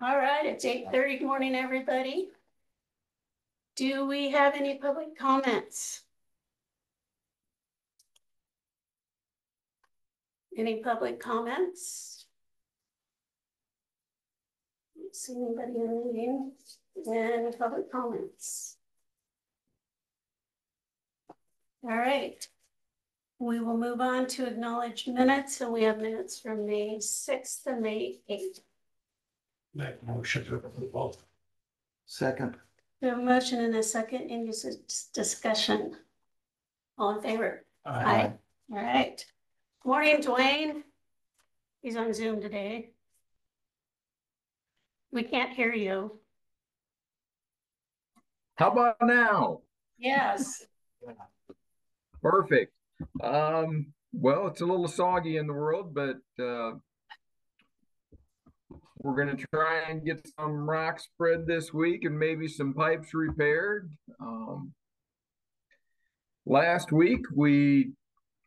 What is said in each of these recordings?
All right, it's 8:30. Good morning, everybody. Do we have any public comments? Any public comments? Don't see anybody in the meeting. Any public comments? All right. We will move on to acknowledge minutes, and we have minutes from May 6th and May 8th. Make a motion to approve both. Second. We have a motion and a second. Any discussion? All in favor? Aye. All right. Morning, Dwayne. He's on Zoom today. We can't hear you. How about now? Yes. Perfect. Well, it's a little soggy in the world, but we're going to try and get some rock spread this week and maybe some pipes repaired. Last week we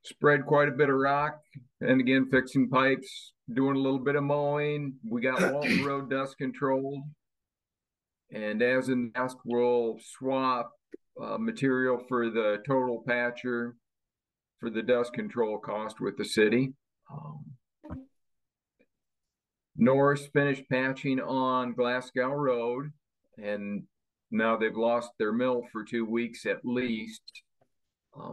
spread quite a bit of rock and again fixing pipes, doing a little bit of mowing. We got Walton Road dust controlled, and as in ask, we'll swap material for the total patcher for the dust control cost with the city. Norris finished patching on Glasgow Road, and now they've lost their mill for 2 weeks at least.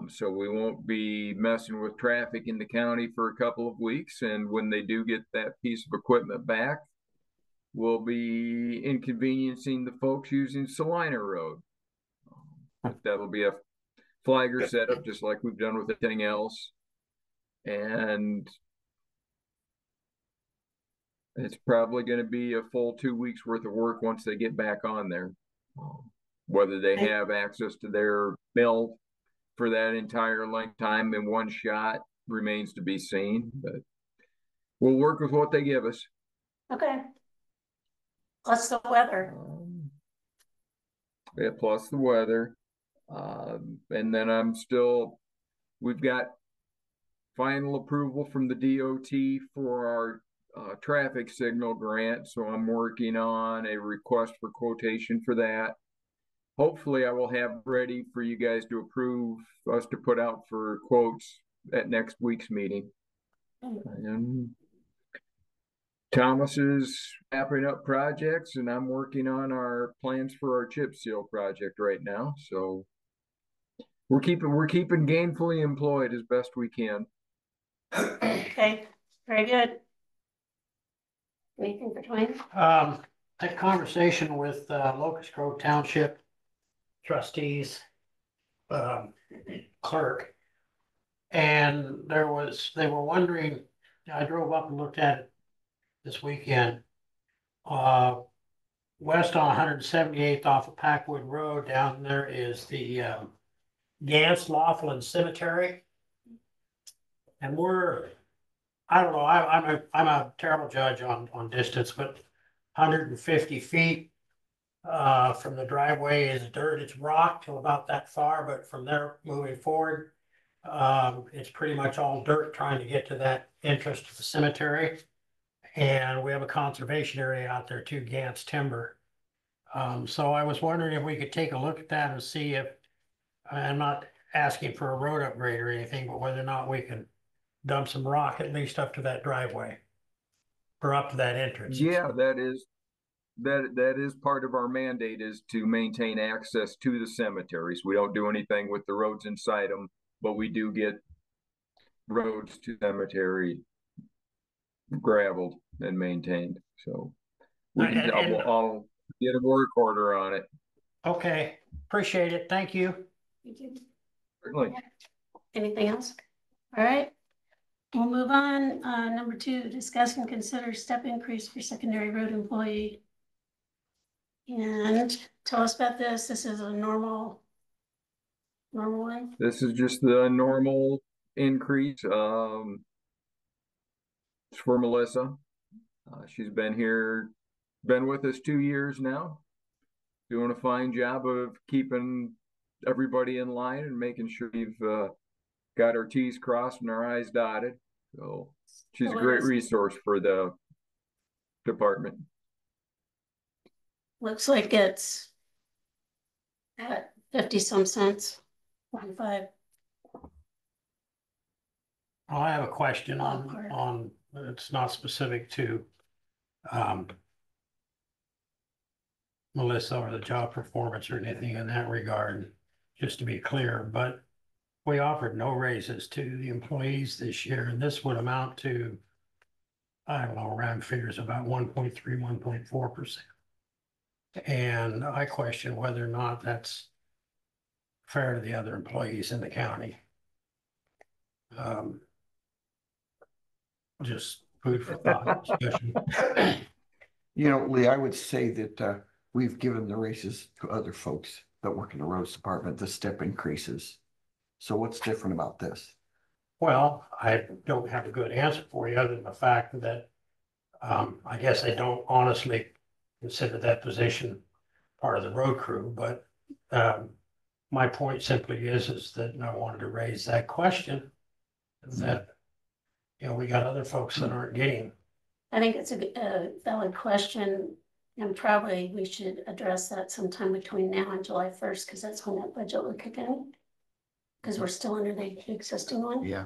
So we won't be messing with traffic in the county for a couple of weeks. And when they do get that piece of equipment back, we'll be inconveniencing the folks using Salina Road. That'll be a flagger setup, just like we've done with everything else. And it's probably going to be a full 2 weeks worth of work once they get back on there. Whether they have access to their mill for that entire length time in one shot remains to be seen, but we'll work with what they give us. Okay. Plus the weather. Yeah, plus the weather. And then we've got final approval from the DOT for our traffic signal grant. So I'm working on a request for quotation for that. Hopefully I will have ready for you guys to approve us to put out for quotes at next week's meeting. And Thomas is wrapping up projects, and I'm working on our plans for our chip seal project right now. So we're keeping gainfully employed as best we can. Okay, very good. Anything for Dwayne? That conversation with Locust Grove Township trustees, clerk, and they were wondering, I drove up and looked at it this weekend. West on 178th off of Packwood Road, down there is the Gans Laughlin Cemetery. And I don't know, I'm a terrible judge on distance, but 150 feet from the driveway is dirt. It's rock till about that far, but from there moving forward, it's pretty much all dirt trying to get to that entrance to the cemetery. And we have a conservation area out there too, Gans Timber. So I was wondering if we could take a look at that and see if, I'm not asking for a road upgrade or anything, but whether or not we can dump some rock at least up to that driveway or up to that entrance. Yeah, that is part of our mandate, is to maintain access to the cemeteries. We don't do anything with the roads inside them, but we do get roads to cemetery gravelled and maintained. So I'll get a work order on it. Okay, appreciate it. Thank you. Thank you. Certainly. Anything else? All right. We'll move on. Number 2, discuss and consider step increase for secondary road employee. And tell us about this. This is a normal one. This is just the normal increase. It's for Melissa. She's been with us 2 years now, doing a fine job of keeping everybody in line and making sure we've got our T's crossed and our I's dotted. So she's a great resource for the department. looks like it's at 50 some cents, 45. I have a question Ballpark. on, it's not specific to, um, Melissa or the job performance or anything in that regard, just to be clear, but we offered no raises to the employees this year, and this would amount to, I don't know, round figures about 1.3, 1.4%. And I question whether or not that's fair to the other employees in the county. Just food for thought discussion. You know, Lee, I would say that we've given the raises to other folks that work in the roads department, the step increases. So what's different about this? Well, I don't have a good answer for you other than the fact that I guess I don't honestly consider that position part of the road crew, but my point simply is that I wanted to raise that question that, you know, we got other folks that aren't getting. I think it's a valid question, and probably we should address that sometime between now and July 1st, because that's when that budget will kick in. Because we're still under the existing one. Yeah.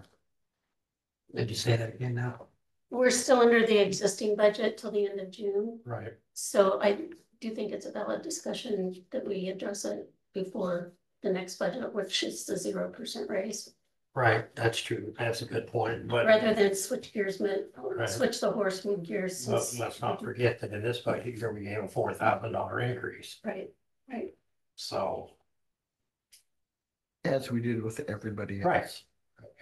Did you say that again now? We're still under the existing budget till the end of June. Right. So I do think it's a valid discussion that we address it before the next budget, which is the 0% raise. Right, that's true. That's a good point, but Rather than switch gears Right. switch the horse mid gears. let's not forget that in this budget year, we gave a $4,000 increase. Right, right. So, As we did with everybody else. right,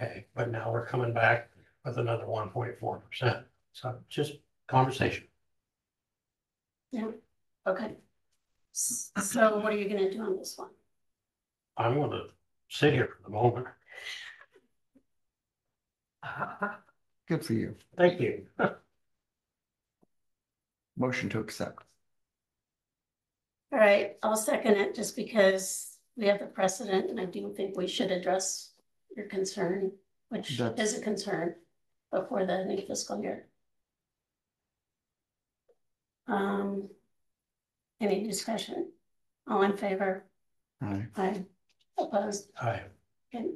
okay, but now we're coming back with another 1.4%. So just conversation. Yeah, okay. So what are you gonna do on this one? I'm gonna sit here for the moment. Good for you. Thank you. Motion to accept. All right, I'll second it just because we have the precedent and I do think we should address your concern, which That's- is a concern before the new fiscal year. Any discussion? All in favor? Aye. Aye. Opposed? Hi. Okay.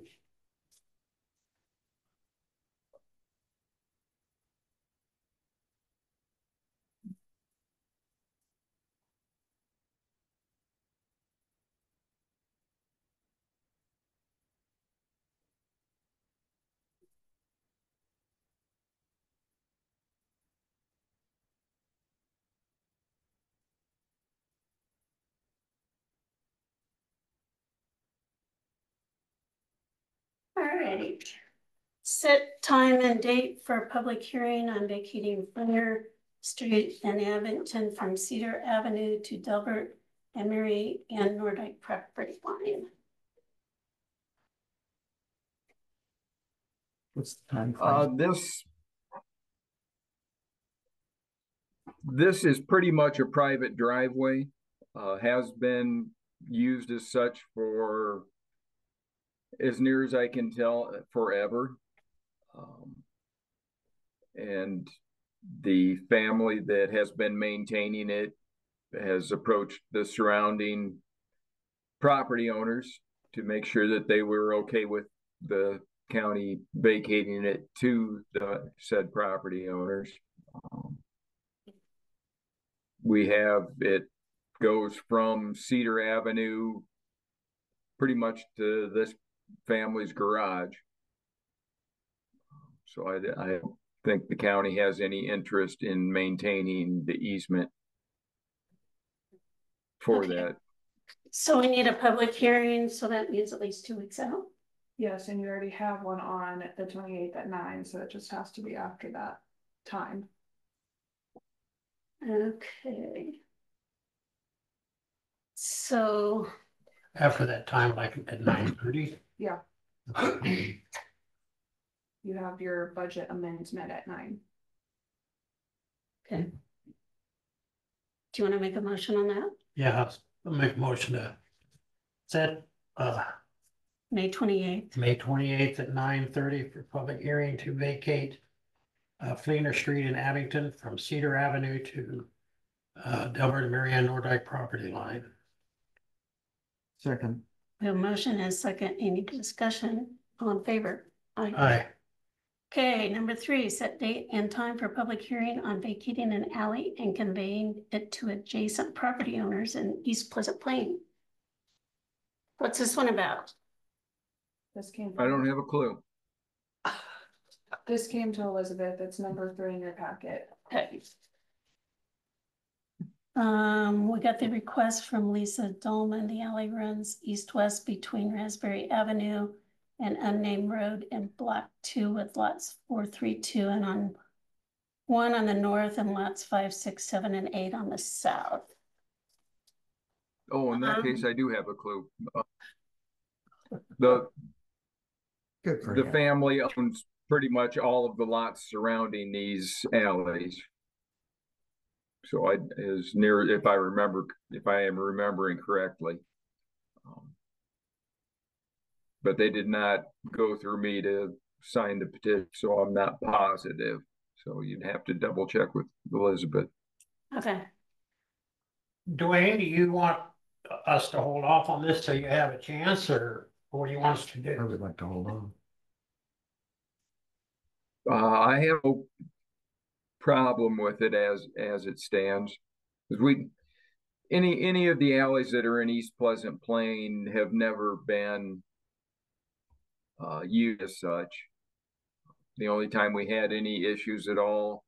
All right. Set time and date for public hearing on vacating Fliner Street and Abington from Cedar Avenue to Delbert and Mary Ann Nordyke property line. What's the time frame? This is pretty much a private driveway, has been used as such for, as near as I can tell, forever. And the family that has been maintaining it has approached the surrounding property owners to make sure that they were okay with the county vacating it to the said property owners. We have, it goes from Cedar Avenue pretty much to this family's garage. So I don't think the county has any interest in maintaining the easement for Okay. that. So we need a public hearing, so that means at least 2 weeks out. Yes, and you already have one on the 28th at 9, so it just has to be after that time. Okay. So, After that time, like at 9:30. Yeah, you have your budget amendment at 9. okay. Do you want to make a motion on that? Yeah, I'll make a motion to set May 28th. May 28th at 9:30 for public hearing to vacate Fleener Street in Abington from Cedar Avenue to Delbert and Marianne Nordike property line. Second. We have a motion and a second. Any discussion? All in favor? Aye. Okay, number 3, set date and time for public hearing on vacating an alley and conveying it to adjacent property owners in East Pleasant Plain. What's this one about? This came. I don't have a clue. This came to Elizabeth. It's number 3 in your packet. Okay. We got the request from Lisa Dolman. The alley runs east-west between Raspberry Avenue and unnamed road in block 2 with lots 4, 3, 2, and on 1 on the north and lots 5, 6, 7, and 8 on the south. Oh, in that case, Um, I do have a clue. The Good for The you. family owns pretty much all of the lots surrounding these alleys. So as near, if I am remembering correctly. But they did not go through me to sign the petition, so I'm not positive. So you'd have to double check with Elizabeth. Okay, Dwayne, do you want us to hold off on this till you have a chance, or what do you want us to I do? would like to hold on. I have no problem with it as it stands. Because any of the alleys that are in East Pleasant Plain have never been used as such. The only time we had any issues at all,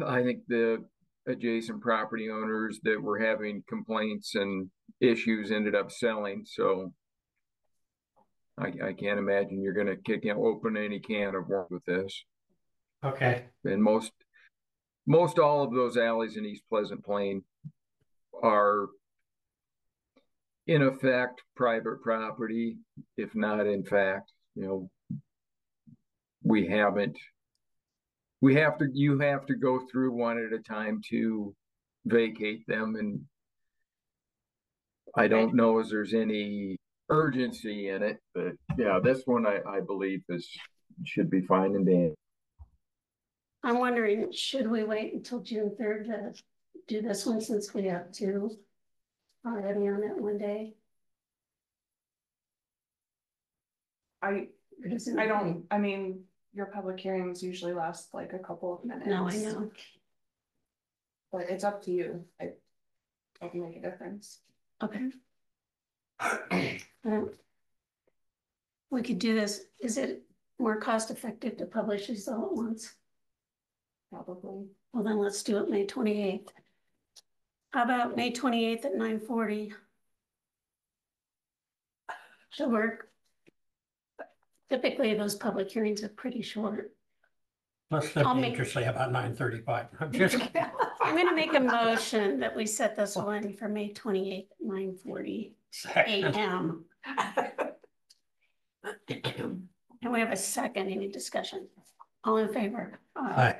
I think the adjacent property owners that were having complaints and issues ended up selling. So I can't imagine you're going to open any can of worms with this. Okay, And most all of those alleys in East Pleasant Plain are in effect private property, if not in fact. You have to go through one at a time to vacate them, and I don't know if there's any urgency in it, but yeah, this one I believe should be fine and dandy. I'm wondering, should we wait until June 3rd to do this one since we have 2 already on it one day? I mean, your public hearings usually last like a couple of minutes. No, I know. But it's up to you. It doesn't make a difference. Okay. We could do this. Is it more cost effective to publish these all at once? Probably. Well, then let's do it May 28th. How about May 28th at 9:40? Should work. Typically, those public hearings are pretty short. let's I'll be make- interesting about 9:35. I'm just, I'm gonna make a motion that we set this one for May 28th at 9:40 AM. And we have a second. Any discussion? All in favor? Aye.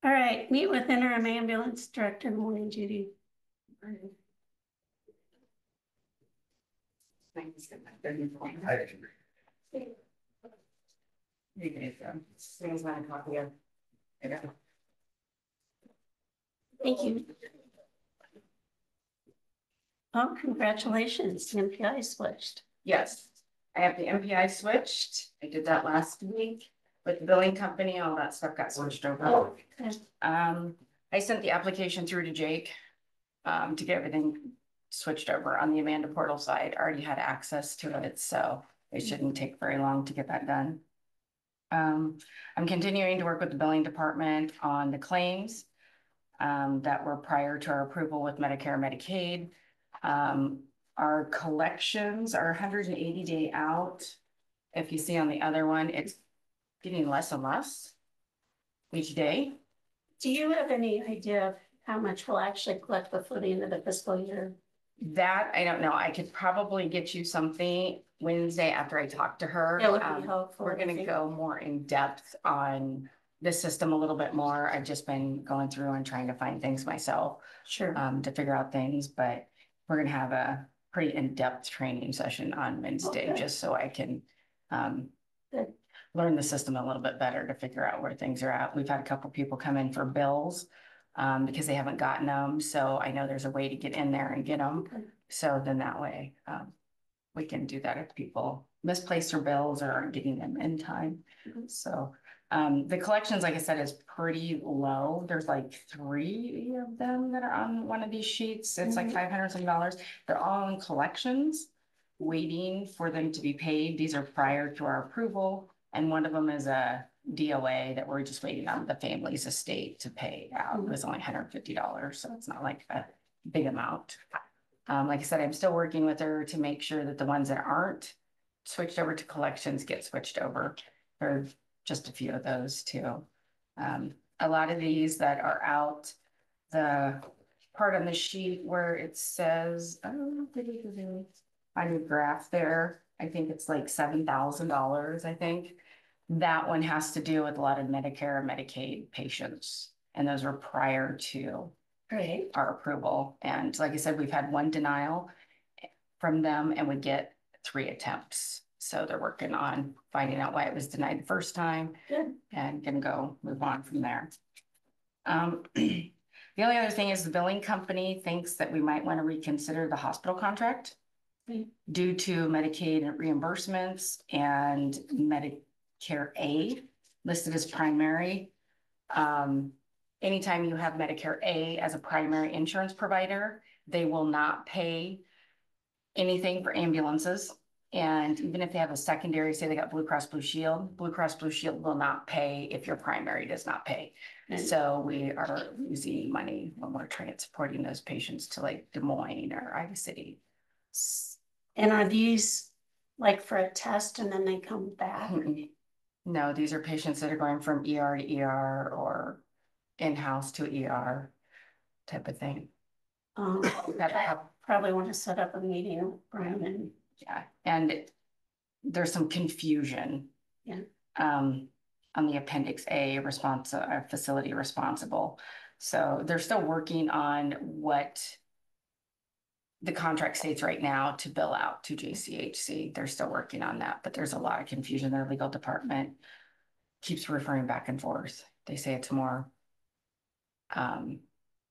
All right, meet with interim ambulance director in the morning, Judy. Thank you. Oh, congratulations, the MPI switched. Yes, I have the MPI switched. I did that last week with the billing company. All that stuff got switched over. Oh, okay. I sent the application through to Jake to get everything switched over on the Amanda portal side. I already had access to it, so it shouldn't take very long to get that done. I'm continuing to work with the billing department on the claims that were prior to our approval with Medicare and Medicaid. Our collections are 180 day out. If you see on the other one, it's getting less and less each day. Do you have any idea of how much we'll actually collect before the end of the fiscal year? That, I don't know. I could probably get you something Wednesday after I talk to her. That would be helpful. We're gonna go more in depth on the system a little bit more. I've just been going through and trying to find things myself Sure. to figure out things, but we're gonna have a pretty in-depth training session on Wednesday, Okay. just so I can Good. learn the system a little bit better to figure out where things are at. We've had a couple people come in for bills because they haven't gotten them. So I know there's a way to get in there and get them. Okay. So then that way, we can do that if people misplace their bills or aren't getting them in time. Mhm. So, the collections, like I said, is pretty low. There's like 3 of them that are on one of these sheets. It's like Mhm. $500 some. They're all in collections, waiting for them to be paid. These are prior to our approval. And one of them is a DOA that we're just waiting on the family's estate to pay out. It was only $150, so it's not like a big amount. Like I said, I'm still working with her to make sure that the ones that aren't switched over to collections get switched over. There are just a few of those too. A lot of these that are out, the part on the sheet where it says, oh, I need graph there. I think it's like $7,000, I think. That one has to do with a lot of Medicare and Medicaid patients. And those were prior to Great. our approval. And like I said, we've had one denial from them and we get 3 attempts. So they're working on finding out why it was denied the first time. Good. And can go move on from there. The only other thing is the billing company thinks that we might want to reconsider the hospital contract due to Medicaid reimbursements and Medicare A listed as primary. Anytime you have Medicare A as a primary insurance provider, they will not pay anything for ambulances. And even if they have a secondary, say they got Blue Cross Blue Shield will not pay if your primary does not pay. So we are losing money when we're transporting those patients to like Des Moines or Iowa City. And are these like for a test and then they come back? No, these are patients that are going from ER to ER or in-house to ER type of thing. Probably want to set up a meeting with Brian and. Yeah, and there's some confusion. Yeah. On the Appendix A facility responsible. So they're still working on what the contract states right now to bill out to JCHC. They're still working on that, but there's a lot of confusion. Their legal department keeps referring back and forth. They say it's more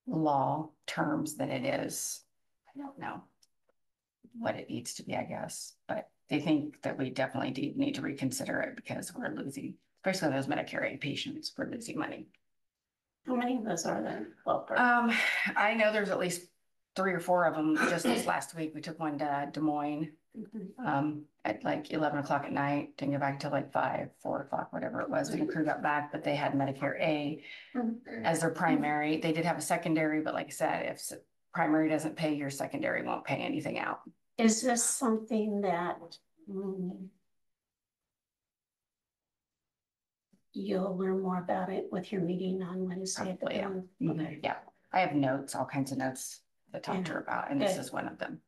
law terms than it is. I don't know what it needs to be, I guess, but they think that we definitely need to reconsider it because we're losing, especially those Medicare A patients, we're losing money. How many of those are there? I know there's at least 3 or 4 of them. Just this last week, we took one to Des Moines at like 11 o'clock at night, didn't get back till like 5, 4 o'clock, whatever it was. When the crew got back, but they had Medicare A as their primary. They did have a secondary, but like I said, if primary doesn't pay, your secondary won't pay anything out. Is this something that you'll learn more about it with your meeting on Wednesday? Yeah, I have notes, all kinds of notes to talk to her about, and this is one of them.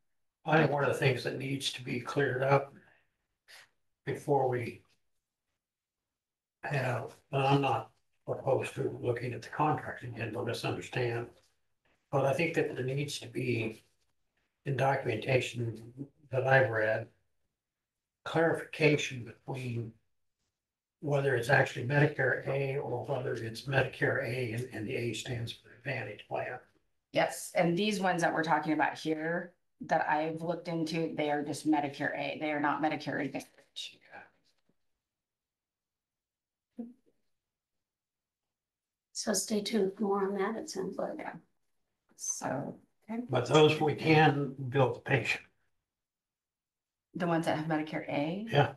I think one of the things that needs to be cleared up before we have, and I'm not opposed to looking at the contract again, don't misunderstand. But I think that there needs to be in documentation that I've read, clarification between whether it's actually Medicare A or whether it's Medicare A and the A stands for Advantage Plan. Yes, and these ones that we're talking about here that I've looked into, they are just Medicare A. They are not Medicare Advantage. So stay tuned for more on that, it sounds like. Yeah. So. But those we can bill the patient. The ones that have Medicare A? Yeah.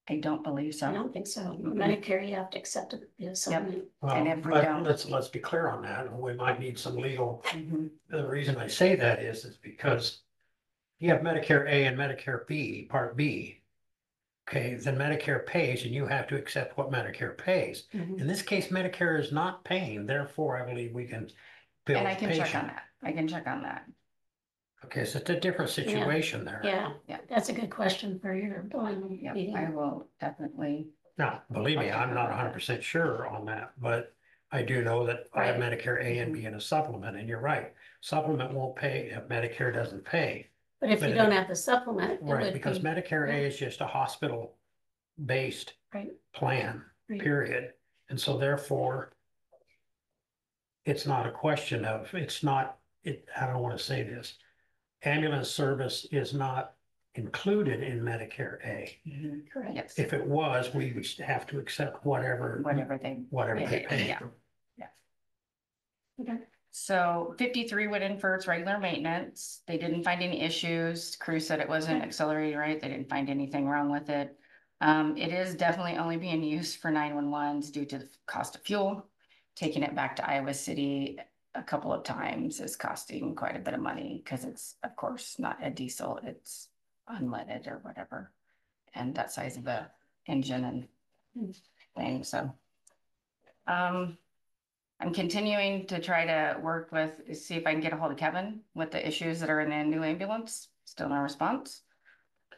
I don't believe so. I don't think so. Medicare, you have to accept it. Well, And if we but don't- let's be clear on that. We might need some legal. The reason I say that is because you have Medicare A and Medicare B, Part B. Okay, then Medicare pays and you have to accept what Medicare pays. In this case, Medicare is not paying, therefore I believe we can bill And the I can check on patient. that. I can check on that. Okay, so it's a different situation there. Yeah, that's a good question for your billing Yeah, meeting. I will definitely. Now, believe me, I'm not 100% sure on that, but I do know that I have Medicare A and B in a supplement, and you're right. Supplement won't pay if Medicare doesn't pay. But if you don't have the supplement, it Right, would because be, Medicare A is just a hospital-based Right. plan, Right. period. And so therefore, it's not a question of, it's not, I don't want to say this. Ambulance service is not included in Medicare A. Correct. Yes, If it was, we would have to accept whatever they pay. Yeah. Okay. So 53 went in for its regular maintenance. They didn't find any issues. Crew said it wasn't Okay. accelerating right. They didn't find anything wrong with it. It is definitely only being used for 911s due to the cost of fuel. Taking it back to Iowa City a couple of times is costing quite a bit of money because it's, of course, not a diesel, it's unleaded or whatever. And that size of the engine and thing, so. I'm continuing to try to work with, see if I can get a hold of Kevin with the issues that are in the new ambulance. Still no response.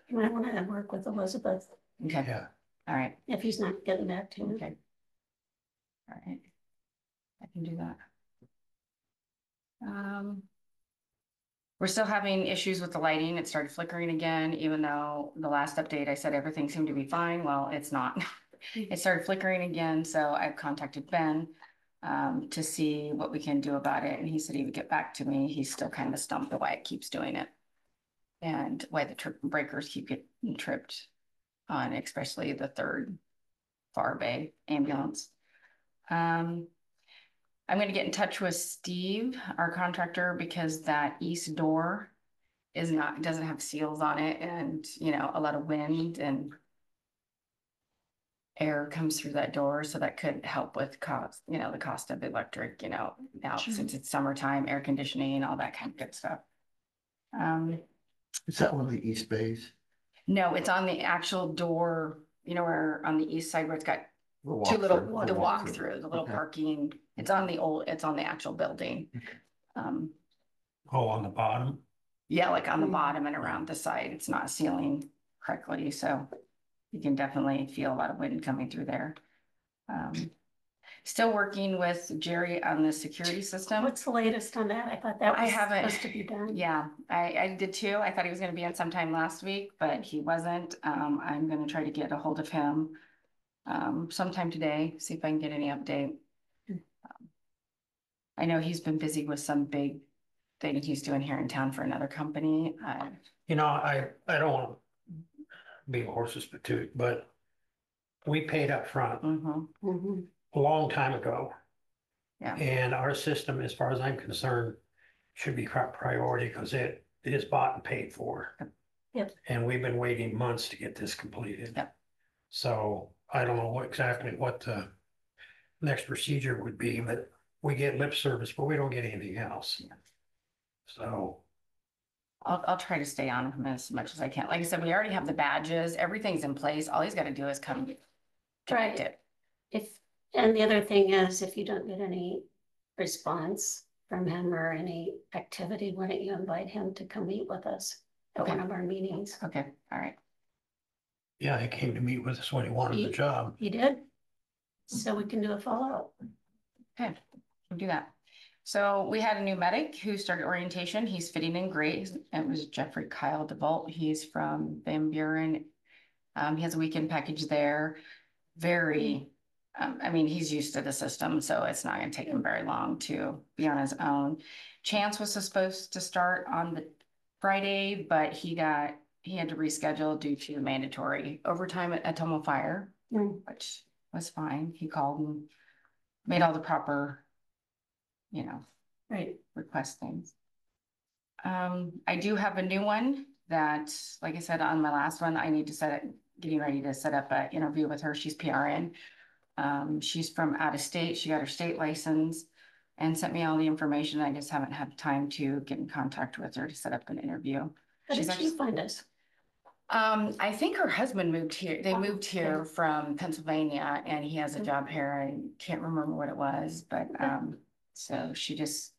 You might want to work with Elizabeth Okay, Yeah, all right, if he's not getting back to you. okay. All right. I can do that. We're still having issues with the lighting. It started flickering again, even though the last update I said everything seemed to be fine. Well, it's not. It started flickering again, so I've contacted Ben to see what we can do about it. And he said he would get back to me. He's still kind of stumped why it keeps doing it. And why the breakers keep getting tripped on, especially the third Far Bay ambulance. I'm gonna get in touch with Steve, our contractor, because that east door doesn't have seals on it, and you know, a lot of wind and air comes through that door, so that could help with cost, you know, the cost of electric, you know, now Sure. since it's summertime, air conditioning, all that kind of good stuff. Is that one of the east bays? No, it's on the actual door, you know, where on the east side where it's got The two little, walk-through. the walk through, the little Okay. parking, it's on the actual building. oh, on the bottom, Yeah, like on the bottom and around the side, it's not sealing correctly, so you can definitely feel a lot of wind coming through there. Still working with Jerry on the security system. What's the latest on that? I thought that I was haven't- supposed to be done. Yeah, I did too. I thought he was gonna be in sometime last week, but he wasn't. I'm gonna try to get a hold of him sometime today, see if I can get any update. I know he's been busy with some big thing he's doing here in town for another company. you know, I don't want to be a horse's patoot, but we paid up front Mhm. Mhm. a long time ago. Yeah. And our system, as far as I'm concerned, should be priority because it is bought and paid for. Yep. And we've been waiting months to get this completed. Yep. So I don't know exactly what the next procedure would be, but we get lip service, but we don't get anything else. Yeah. So, I'll try to stay on him as much as I can. Like I said, we already have the badges, everything's in place. All he's got to do is come connect it. And the other thing is, if you don't get any response from him or any activity, why don't you invite him to come meet with us at Okay. one of our meetings? Okay, all right. yeah, he came to meet with us when he wanted the job. He did. So we can do a follow-up. Okay, we'll do that. So we had a new medic who started orientation. He's fitting in great. It was Jeffrey Kyle DeVault. He's from Van Buren. He has a weekend package there. Very, I mean, he's used to the system, so it's not gonna take him very long to be on his own. Chance was supposed to start on the Friday, but he had to reschedule due to mandatory overtime at Atomo Fire, which was fine. He called and made all the proper, you know, Right. request things. I do have a new one that, like I said, on my last one, I need to getting ready to set up an interview with her. She's PRN. She's from out of state. She got her state license and sent me all the information. I just haven't had time to get in contact with her to set up an interview. How She's did she find us? I think her husband moved here. They Oh, moved here okay. from Pennsylvania and he has a job here. I can't remember what it was, but so she just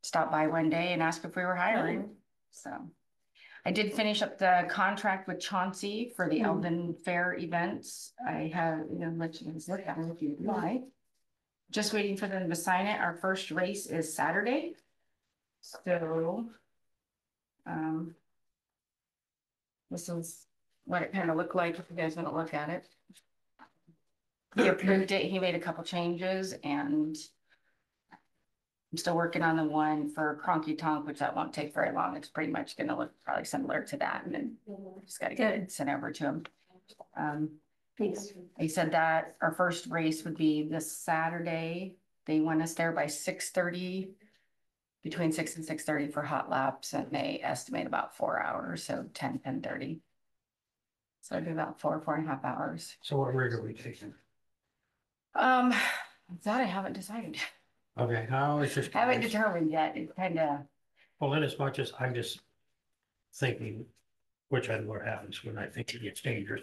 stopped by one day and asked if we were hiring. So I did finish up the contract with Chauncey for the Eldon Fair events. I have, you know, let you guys look at it if you'd like. Just waiting for them to sign it. Our first race is Saturday. So this is what it kind of looked like if you guys want to look at it. He approved it. He made a couple changes and I'm still working on the one for Cronky Tonk, which that won't take very long. It's pretty much gonna look probably similar to that, and then just gotta get it sent over to him. Thanks. He said that our first race would be this Saturday. They want us there by 6:30, between 6 and 6:30 for hot laps, and they estimate about 4 hours, so 10:30. So it'd be about 4.5 hours. So what rig are we taking? That I haven't decided. Okay, I was just. Haven't determined yet. It's kind of, Well, in as much as I'm just thinking, which I know what happens when I think it gets dangerous.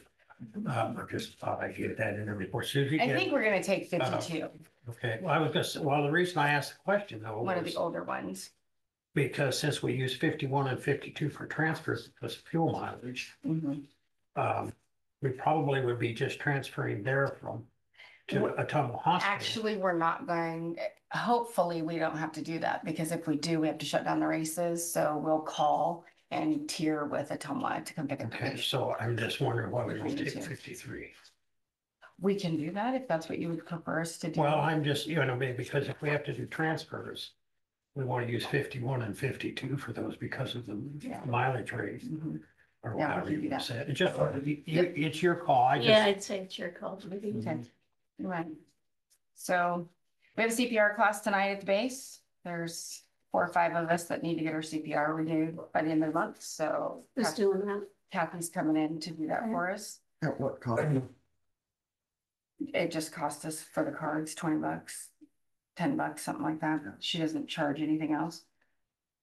I just thought I'd get that in there before Susie I did. think we're gonna take 52, Okay, well, I was gonna say, well, the reason I asked the question though one of the was older ones. because since we use 51 and 52 for transfers plus fuel mileage, Mhm. we probably would be just transferring there from to Atumwa Hospital. Actually, we're not going, hopefully, we don't have to do that, because if we do, we have to shut down the races, so we'll call and tier with Atumwa to come pick up the Okay, race. so I'm just wondering why we don't take 53. We can do that if that's what you would prefer us to do. Well, I'm just, maybe because if we have to do transfers, we want to use 51 and 52 for those because of the mileage rate. Mhm. Or Yeah, we whatever can do you that. said. It's just, it's your call. I Yeah, just, I'd say it's your call. Maybe. Okay, right. So we have a CPR class tonight at the base. There's 4 or 5 of us that need to get our CPR renewed by the end of the month, so Who's doing that? Kathy's coming in to do that for us. At what cost? It just cost us for the cards, $20, $10, something like that. She doesn't charge anything else.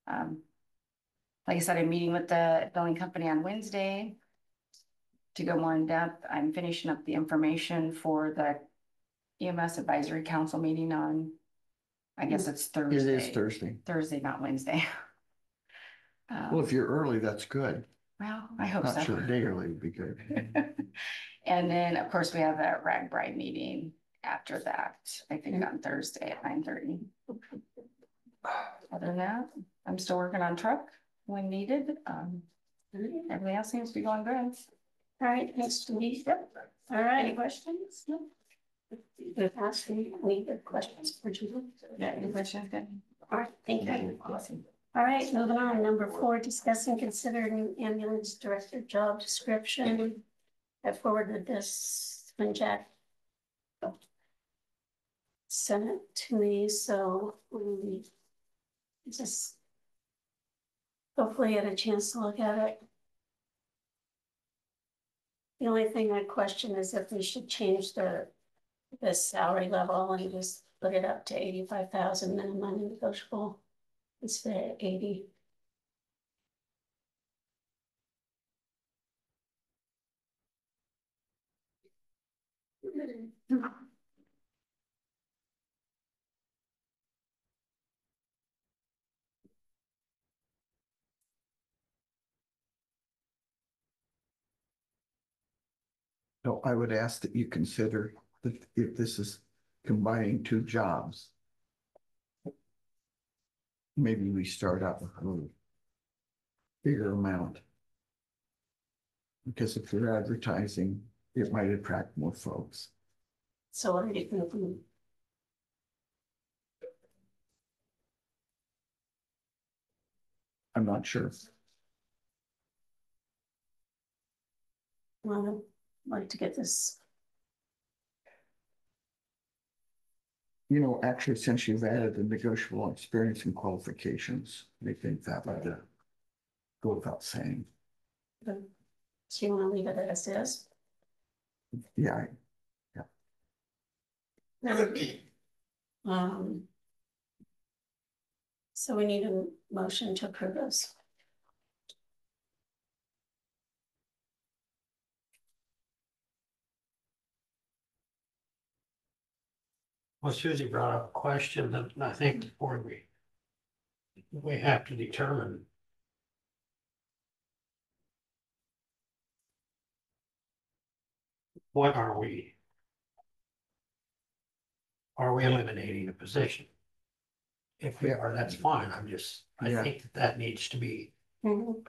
Like I said, I'm meeting with the billing company on Wednesday to go more in depth. I'm finishing up the information for the EMS Advisory Council meeting on, I guess it's It Thursday. is Thursday. Thursday, not Wednesday. Well, if you're early, that's good. Well, I hope Not so. sure a day early would be good. And then, of course, we have that RAGBRAI meeting after that, I think on Thursday at 9:30. Other than that, I'm still working on truck when needed. Everything else seems to be going good. All right, thanks, Denise. Yep. All Any right. questions? No? Good, ask me any good questions for Julie. Yeah, any questions? Good. All right, thank you. Awesome. All right, moving on. Number 4, discuss and consider new ambulance director job description. I forwarded this when Jack sent it to me, so just hopefully had a chance to look at it. The only thing I question is if we should change the salary level and just put it up to 85,000 minimum and negotiable instead of 80. No, I would ask that you consider that if this is combining 2 jobs. Maybe we start out with a little bigger amount. Because if you're advertising, it might attract more folks. So what are you thinking? I'm not sure. Well, I'd like to get this. Actually, since you've added the negotiable experience and qualifications, I think that would go without saying. So you want to leave it as is? Yeah, So we need a motion to approve this. Well, Susie brought up a question that I think before we have to determine. What are we? Are we eliminating a position? If we are, that's fine. I Yeah. think that needs to be Mhm.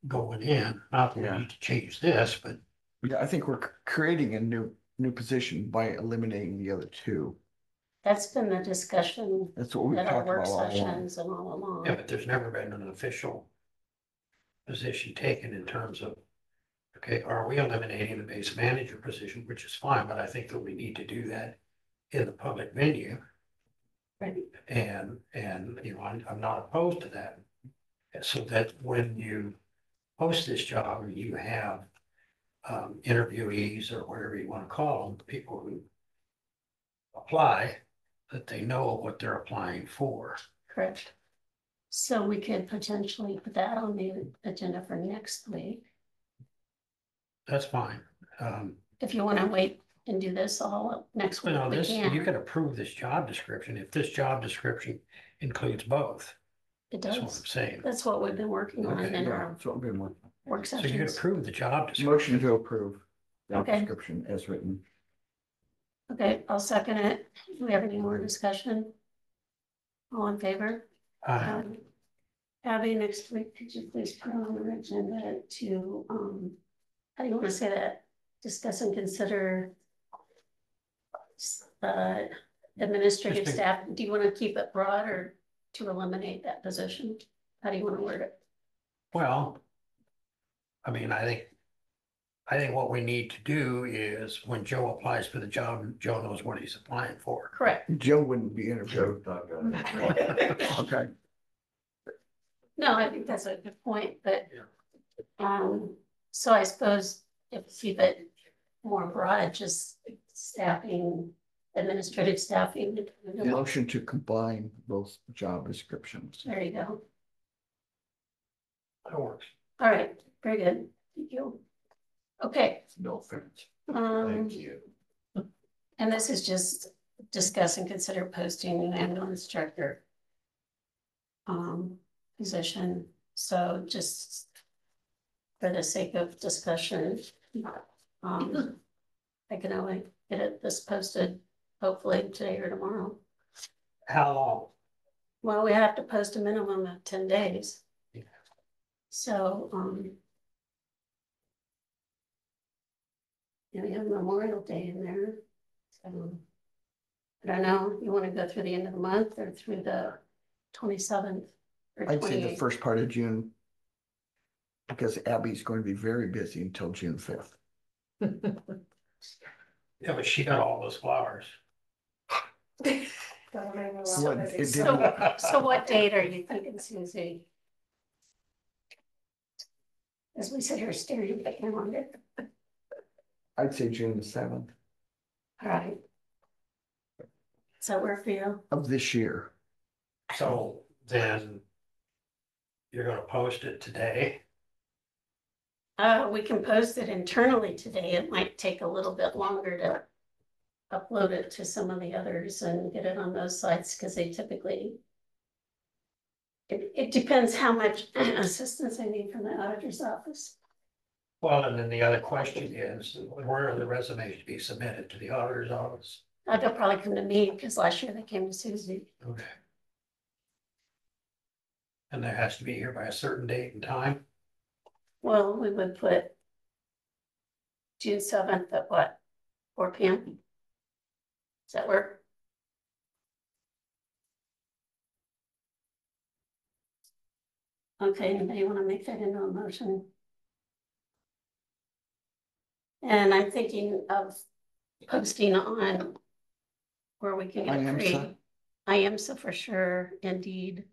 going in, not that we Yeah. need to change this, but yeah, I think we're creating a new position by eliminating the other 2. That's been the discussion That's what we've at our talked work about all along. sessions and all along. Yeah, but there's never been an official position taken in terms of, okay, are we eliminating the base manager position, which is fine, but I think that we need to do that in the public venue. Right. And, you know, I'm not opposed to that. So that when you post this job, or you have interviewees or whatever you want to call them, people who apply, that they know what they're applying for. Correct. So we could potentially put that on the agenda for next week. That's fine. If you want to wait and do this all next week, Well, we this, you can. can approve this job description if this job description includes both. It That's what I'm does. saying. That's what we've been working on Okay, in Yeah, our that's what we've been working. work So you can sessions. approve the job description. Motion to approve. Job Okay. description as written. Okay, I'll second it. Do we have any more discussion? All in favor? Abby, next week, could you please put on the agenda to, how do you want to say that? Discuss and consider administrative Just a- staff. Do you want to keep it broad or to eliminate that position? How do you want to word it? Well, I mean, I think what we need to do is when Joe applies for the job, Joe knows what he's applying for. Correct. Joe wouldn't be interviewed. Okay. No, I think that's a good point, but, so I suppose if we keep it more broad, just staffing, administrative staffing. Motion to combine both job descriptions. There you go. That works. All right, very good. Thank you. Okay, No offense. you. And this is just discuss and consider posting an ambulance director position, so just for the sake of discussion, I can only get this posted hopefully today or tomorrow. How long? Well, we have to post a minimum of 10 days. Yeah. So, you know, you have Memorial Day in there. So, I don't know, you want to go through the end of the month or through the 27th or I'd say the 28th? first part of June. Because Abby's going to be very busy until June 5th. Yeah, but she got all those flowers. So it didn't- So what date are you thinking, Susie? As we sit here staring at the calendar. I'd say June the 7th All right. Does that work for you? of this year. So then you're gonna post it today. We can post it internally today. It might take a little bit longer to upload it to some of the others and get it on those sites because they typically. It depends how much assistance I need from the auditor's office. Well, and then the other question is, where are the resumes to be submitted? To the auditor's office? They'll probably come to me because last year they came to Susie. Okay. And there has to be here by a certain date and time? Well, we would put June 7th at what, 4 p.m.? Does that work? Okay, anybody want to make that into a motion? And I'm thinking of posting on where we can get it free. IAMSA. IAMSA for sure, Indeed.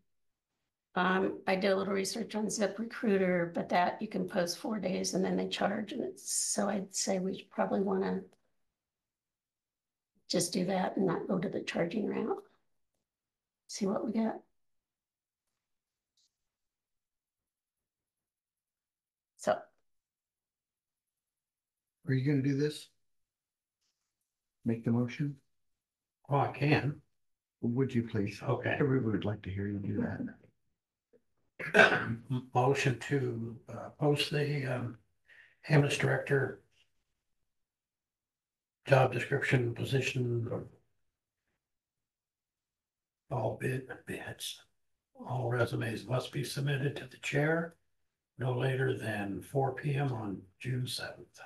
I did a little research on ZipRecruiter, but that you can post 4 days and then they charge, and it's, so I'd say we probably want to just do that and not go to the charging route. See what we got. So, Are you gonna do this? Make the motion? Well, I can. Would you please? Okay. Everybody would like to hear you do that. Motion to post the ambulance director job description position. All bids, all resumes must be submitted to the chair no later than 4 p.m. on June 7th.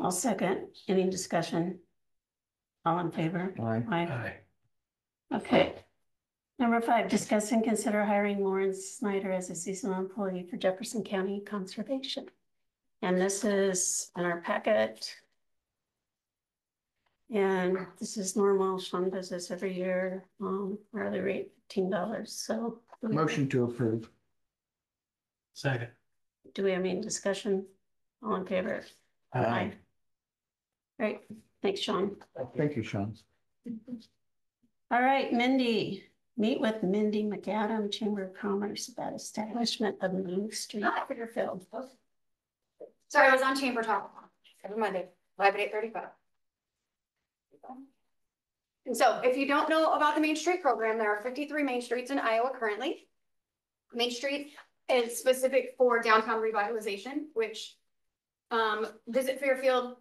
I'll second. Any discussion? All in favor? Aye. Aye. Okay. Number 5, discuss and consider hiring Lauren Snyder as a seasonal employee for Jefferson County Conservation. And this is in our packet. And this is normal. Sean does this every year. Hourly rate $15. So. Motion to approve. Second. Do we have any discussion? All in favor? Aye. Great. Thanks, Sean. Thank you, Sean. All right, Mindy. Meet with Mindy McAdam, Chamber of Commerce, about establishment of Main Street, Fairfield. Sorry, I was on Chamber Talk every Monday, live at 8:35. And so if you don't know about the Main Street program, there are 53 Main Streets in Iowa currently. Main Street is specific for downtown revitalization, which Visit Fairfield,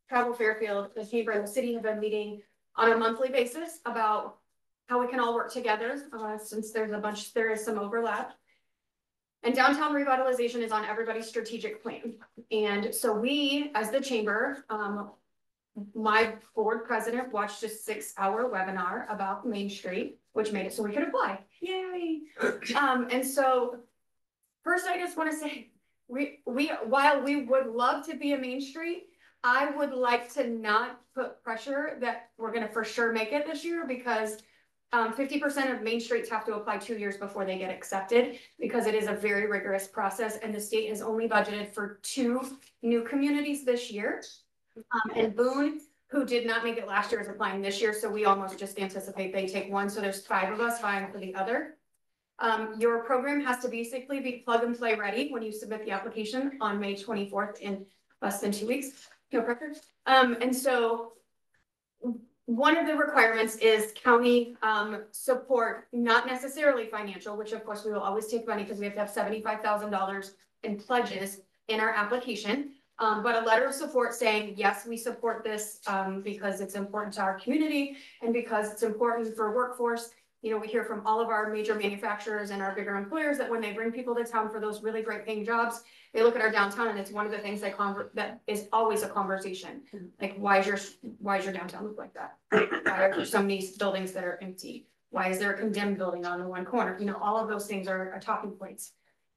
Travel Fairfield, the Chamber and the city have been meeting on a monthly basis about how we can all work together, since there is some overlap. And downtown revitalization is on everybody's strategic plan. And so we, as the chamber, my board president watched a 6-hour webinar about Main Street, which made it so we could apply. Yay! And so first I just want to say, while we would love to be a Main Street, I would like to not put pressure that we're going to for sure make it this year, because 50% of Main Streets have to apply 2 years before they get accepted, because it is a very rigorous process, and the state has only budgeted for 2 new communities this year. And Boone, who did not make it last year, is applying this year, so we almost just anticipate they take 1, so there's 5 of us vying for the other. Your program has to basically be plug and play ready when you submit the application on May 24th, in less than 2 weeks. No pressure. And so one of the requirements is county support, not necessarily financial, which of course we will always take money because we have to have $75,000 in pledges in our application. But a letter of support saying, yes, we support this because it's important to our community and because it's important for workforce. You know, we hear from all of our major manufacturers and our bigger employers that when they bring people to town for those really great paying jobs, they look at our downtown, and it's one of the things that is always a conversation. Like, why is your downtown look like that? Why are there so many buildings that are empty? Why is there a condemned building on the one corner? You know, all of those things are talking points.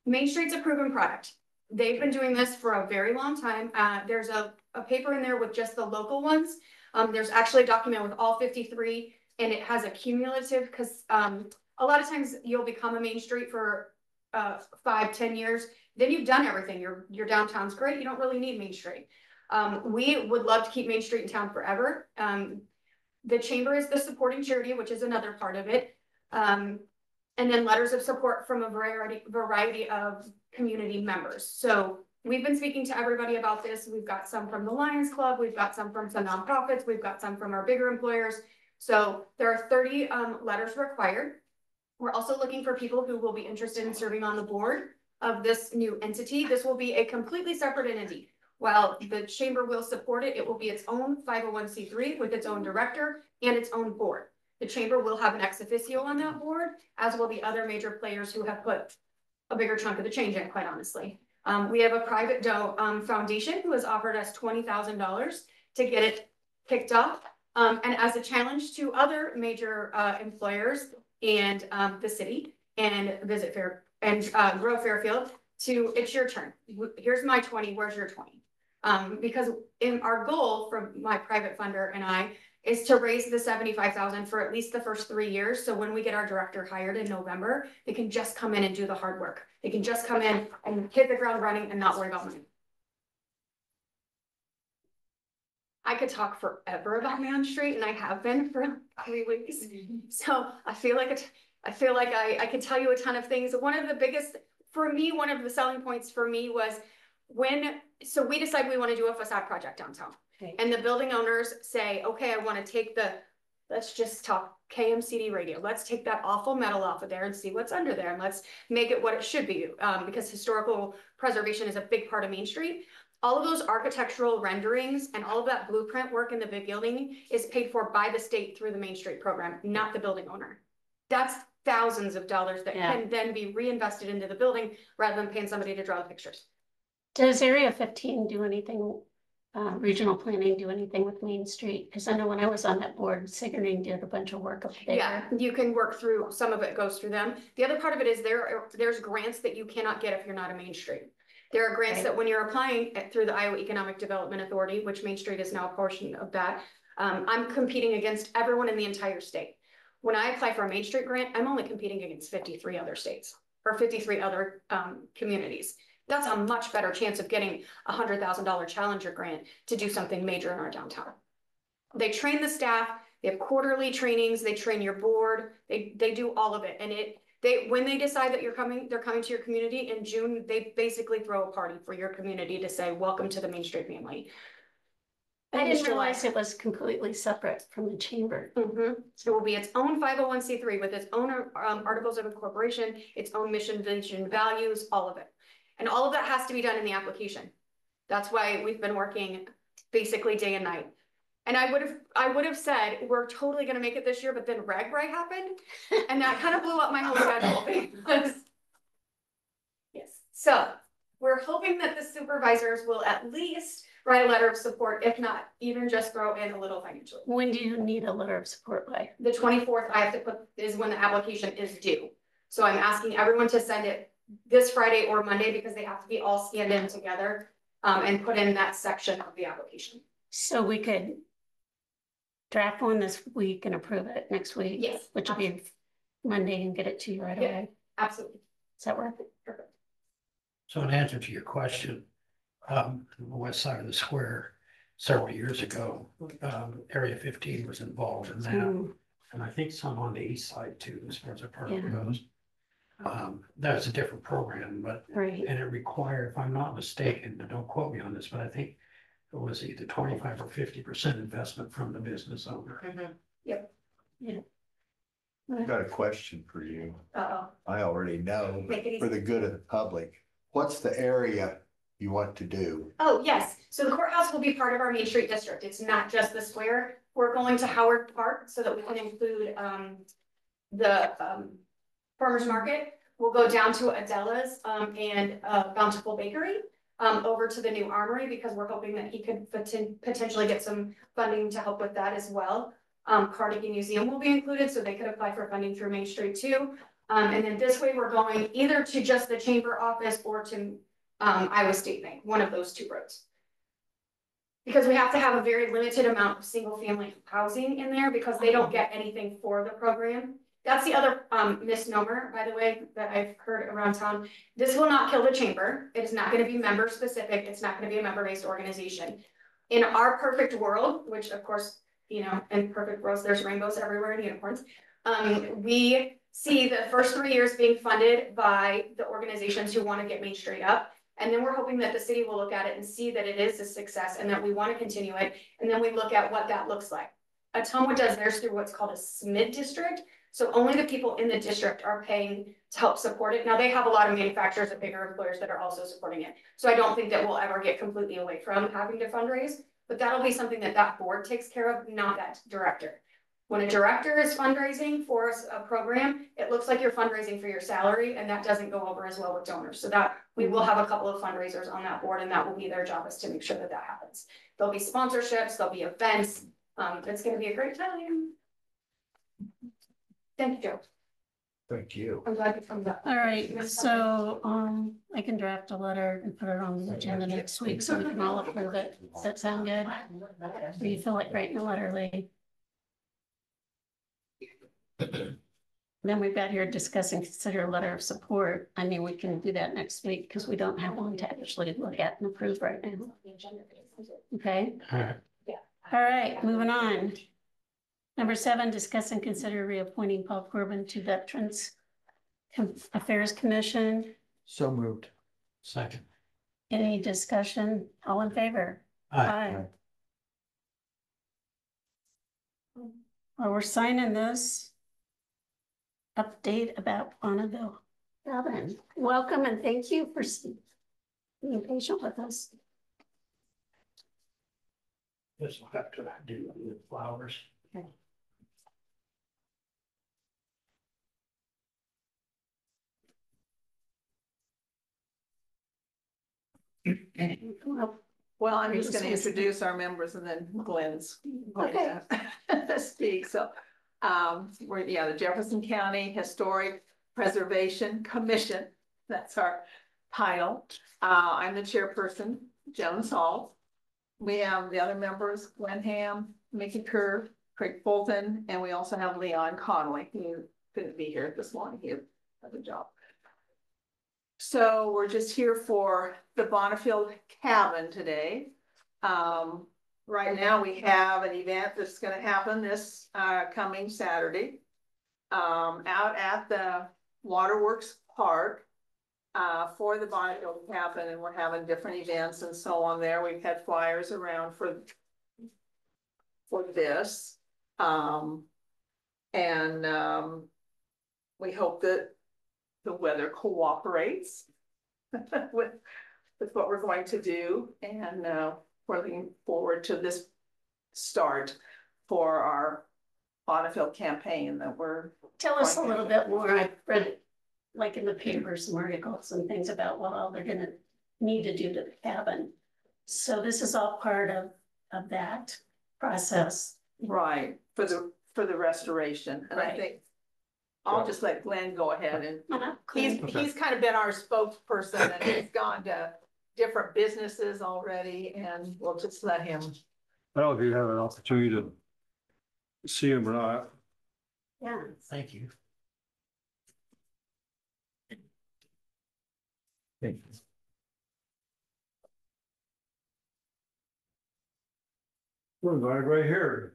Main Street's a proven product. They've been doing this for a very long time. There's a paper in there with just the local ones. There's actually a document with all 53, and it has a cumulative, because a lot of times you'll become a Main Street for 5-10 years. Then you've done everything. Your downtown's great. You don't really need Main Street. We would love to keep Main Street in town forever. The chamber is the supporting charity, which is another part of it. And then letters of support from a variety of community members. So we've been speaking to everybody about this. We've got some from the Lions Club. We've got some from some nonprofits. We've got some from our bigger employers. So there are 30 letters required. We're also looking for people who will be interested in serving on the board of this new entity. This will be a completely separate entity. While the chamber will support it, it will be its own 501c3 with its own director and its own board. The chamber will have an ex officio on that board, as will the other major players who have put a bigger chunk of the change in, quite honestly. We have a private foundation who has offered us $20,000 to get it kicked off. And as a challenge to other major employers and the city and Visit Fair and Grow Fairfield, it's your turn. Here's my 20, where's your 20? Because in our goal from my private funder and I is to raise the 75,000 for at least the first 3 years. So when we get our director hired in November, they can just come in and do the hard work. They can just come in and hit the ground running and not worry about money. I could talk forever about Main Street, and I have been for 3 weeks. So I feel like I could tell you a ton of things. One of the selling points for me was so we decide we want to do a facade project downtown. Okay. And the building owners say, okay, I want to take let's just talk KMCD radio. Let's take that awful metal off of there and see what's under there. And let's make it what it should be. Because historical preservation is a big part of Main Street. All of those architectural renderings and all of that blueprint work in the big building is paid for by the state through the Main Street program, not the building owner. That's thousands of dollars that can then be reinvested into the building rather than paying somebody to draw the pictures. Does Area 15 do anything regional planning do anything with Main Street? Because I know when I was on that board, Sigourney did a bunch of work up there. Yeah, you can work through, some of it goes through them. The other part of it is there's grants that you cannot get if you're not a Main Street. There are grants that when you're applying through the Iowa Economic Development Authority, which Main Street is now a portion of that, I'm competing against everyone in the entire state. When I apply for a Main Street grant, I'm only competing against 53 other states or 53 other communities. That's a much better chance of getting a $100,000 Challenger grant to do something major in our downtown. They train the staff, they have quarterly trainings, they train your board, they do all of it. And when they decide that they're coming to your community in June, they basically throw a party for your community to say, welcome to the Main Street family. I didn't realize it was completely separate from the chamber. It will be its own 501c3 with its own articles of incorporation, its own mission, vision, values, all of it. And all of that has to be done in the application. That's why we've been working basically day and night. And I would have said, we're totally gonna make it this year, but then Reg Ray happened. And that kind of blew up my whole schedule. Yes, so we're hoping that the supervisors will at least write a letter of support, if not even just throw in a little financially. When do you need a letter of support by? The 24th I have to put is when the application is due. So I'm asking everyone to send it this Friday or Monday because they have to be all scanned in together and put in that section of the application. So we could draft one this week and approve it next week. Yes, which will be Monday and get it to you right away. Absolutely. Does that work? Perfect. So in answer to your question, on the west side of the square, several years ago, Area 15 was involved in that. And I think some on the east side too, as far as the park goes. That's a different program, but, Right. and it required, if I'm not mistaken, but don't quote me on this, but I think it was either 25 or 50% investment from the business owner. Yep. Yeah. I've got a question for you. Uh-oh. I already know, Make it but for easy. the good of the public, what's the area you want to do? Oh, yes. So the courthouse will be part of our Main Street district. It's not just the square. We're going to Howard Park so that we can include the farmer's market. We'll go down to Adela's and Bountiful Bakery over to the new armory because we're hoping that he could potentially get some funding to help with that as well. Carnegie Museum will be included so they could apply for funding through Main Street too. And then this way we're going either to just the chamber office or to Iowa State Bank, one of those two roads. Because we have to have a very limited amount of single family housing in there because they don't get anything for the program. That's the other misnomer, by the way, that I've heard around town. This will not kill the chamber. It is not going to be member specific. It's not going to be a member based organization. In our perfect world, which of course, you know, in perfect worlds, there's rainbows everywhere and unicorns. We see the first 3 years being funded by the organizations who want to get Main Street up. And then we're hoping that the city will look at it and see that it is a success and that we want to continue it. And then we look at what that looks like. Ottumwa does theirs through what's called a SMID district. So only the people in the district are paying to help support it. Now they have a lot of manufacturers and bigger employers that are also supporting it. So I don't think that we'll ever get completely away from having to fundraise, but that'll be something that that board takes care of, not that director. When a director is fundraising for a program, it looks like you're fundraising for your salary and that doesn't go over as well with donors. So that we will have a couple of fundraisers on that board and that will be their job, is to make sure that that happens. There'll be sponsorships, there'll be events. It's going to be a great time. Thank you, Joe. Thank you. I'm glad you come back. All right, so I can draft a letter and put it on the agenda next week so we can all approve it. Does that sound good? Or you feel like writing a letter, Lee? Then we've got here discuss and consider a letter of support. I mean, we can do that next week because we don't have one to actually look at and approve right now. Okay, All right. all right, moving on. Number 7, discuss and consider reappointing Paul Corbin to Veterans Affairs Commission. So moved. Second. Any discussion? All in favor? Aye. Well, we're signing this update about Bonneville. Robin, welcome and thank you for being patient with us. This will have to do with flowers. Well, Well, I'm Are you just gonna supposed to- introduce our members and then Glenn's going Okay. to speak, so. We're, the Jefferson County Historic Preservation Commission, that's our title. I'm the chairperson, Joan Salt. We have the other members, Glenn Ham, Mickey Kerr, Craig Fulton, and we also have Leon Connolly, who couldn't be here this morning, he had a job. So we're just here for the Bonneville Cabin today. Right now we have an event that's gonna happen this coming Saturday. Out at the Waterworks Park for the Bonneville Cabin, and we're having different events and so on there. We've had flyers around for this. We hope that the weather cooperates with what we're going to do, and we're looking forward to this start for our Bonneville campaign that we're. Tell us a little bit more. I've read it like in the papers, some articles and things about what all they're gonna need to do to the cabin. So this is all part of that process. Right, for the restoration, and I Right. think I'll just let Glenn go ahead and He's he's kind of been our spokesperson, and he's gone to different businesses already, and we'll just let him. I don't know if you have an opportunity to see him or not. yeah. Thank you. We're right here.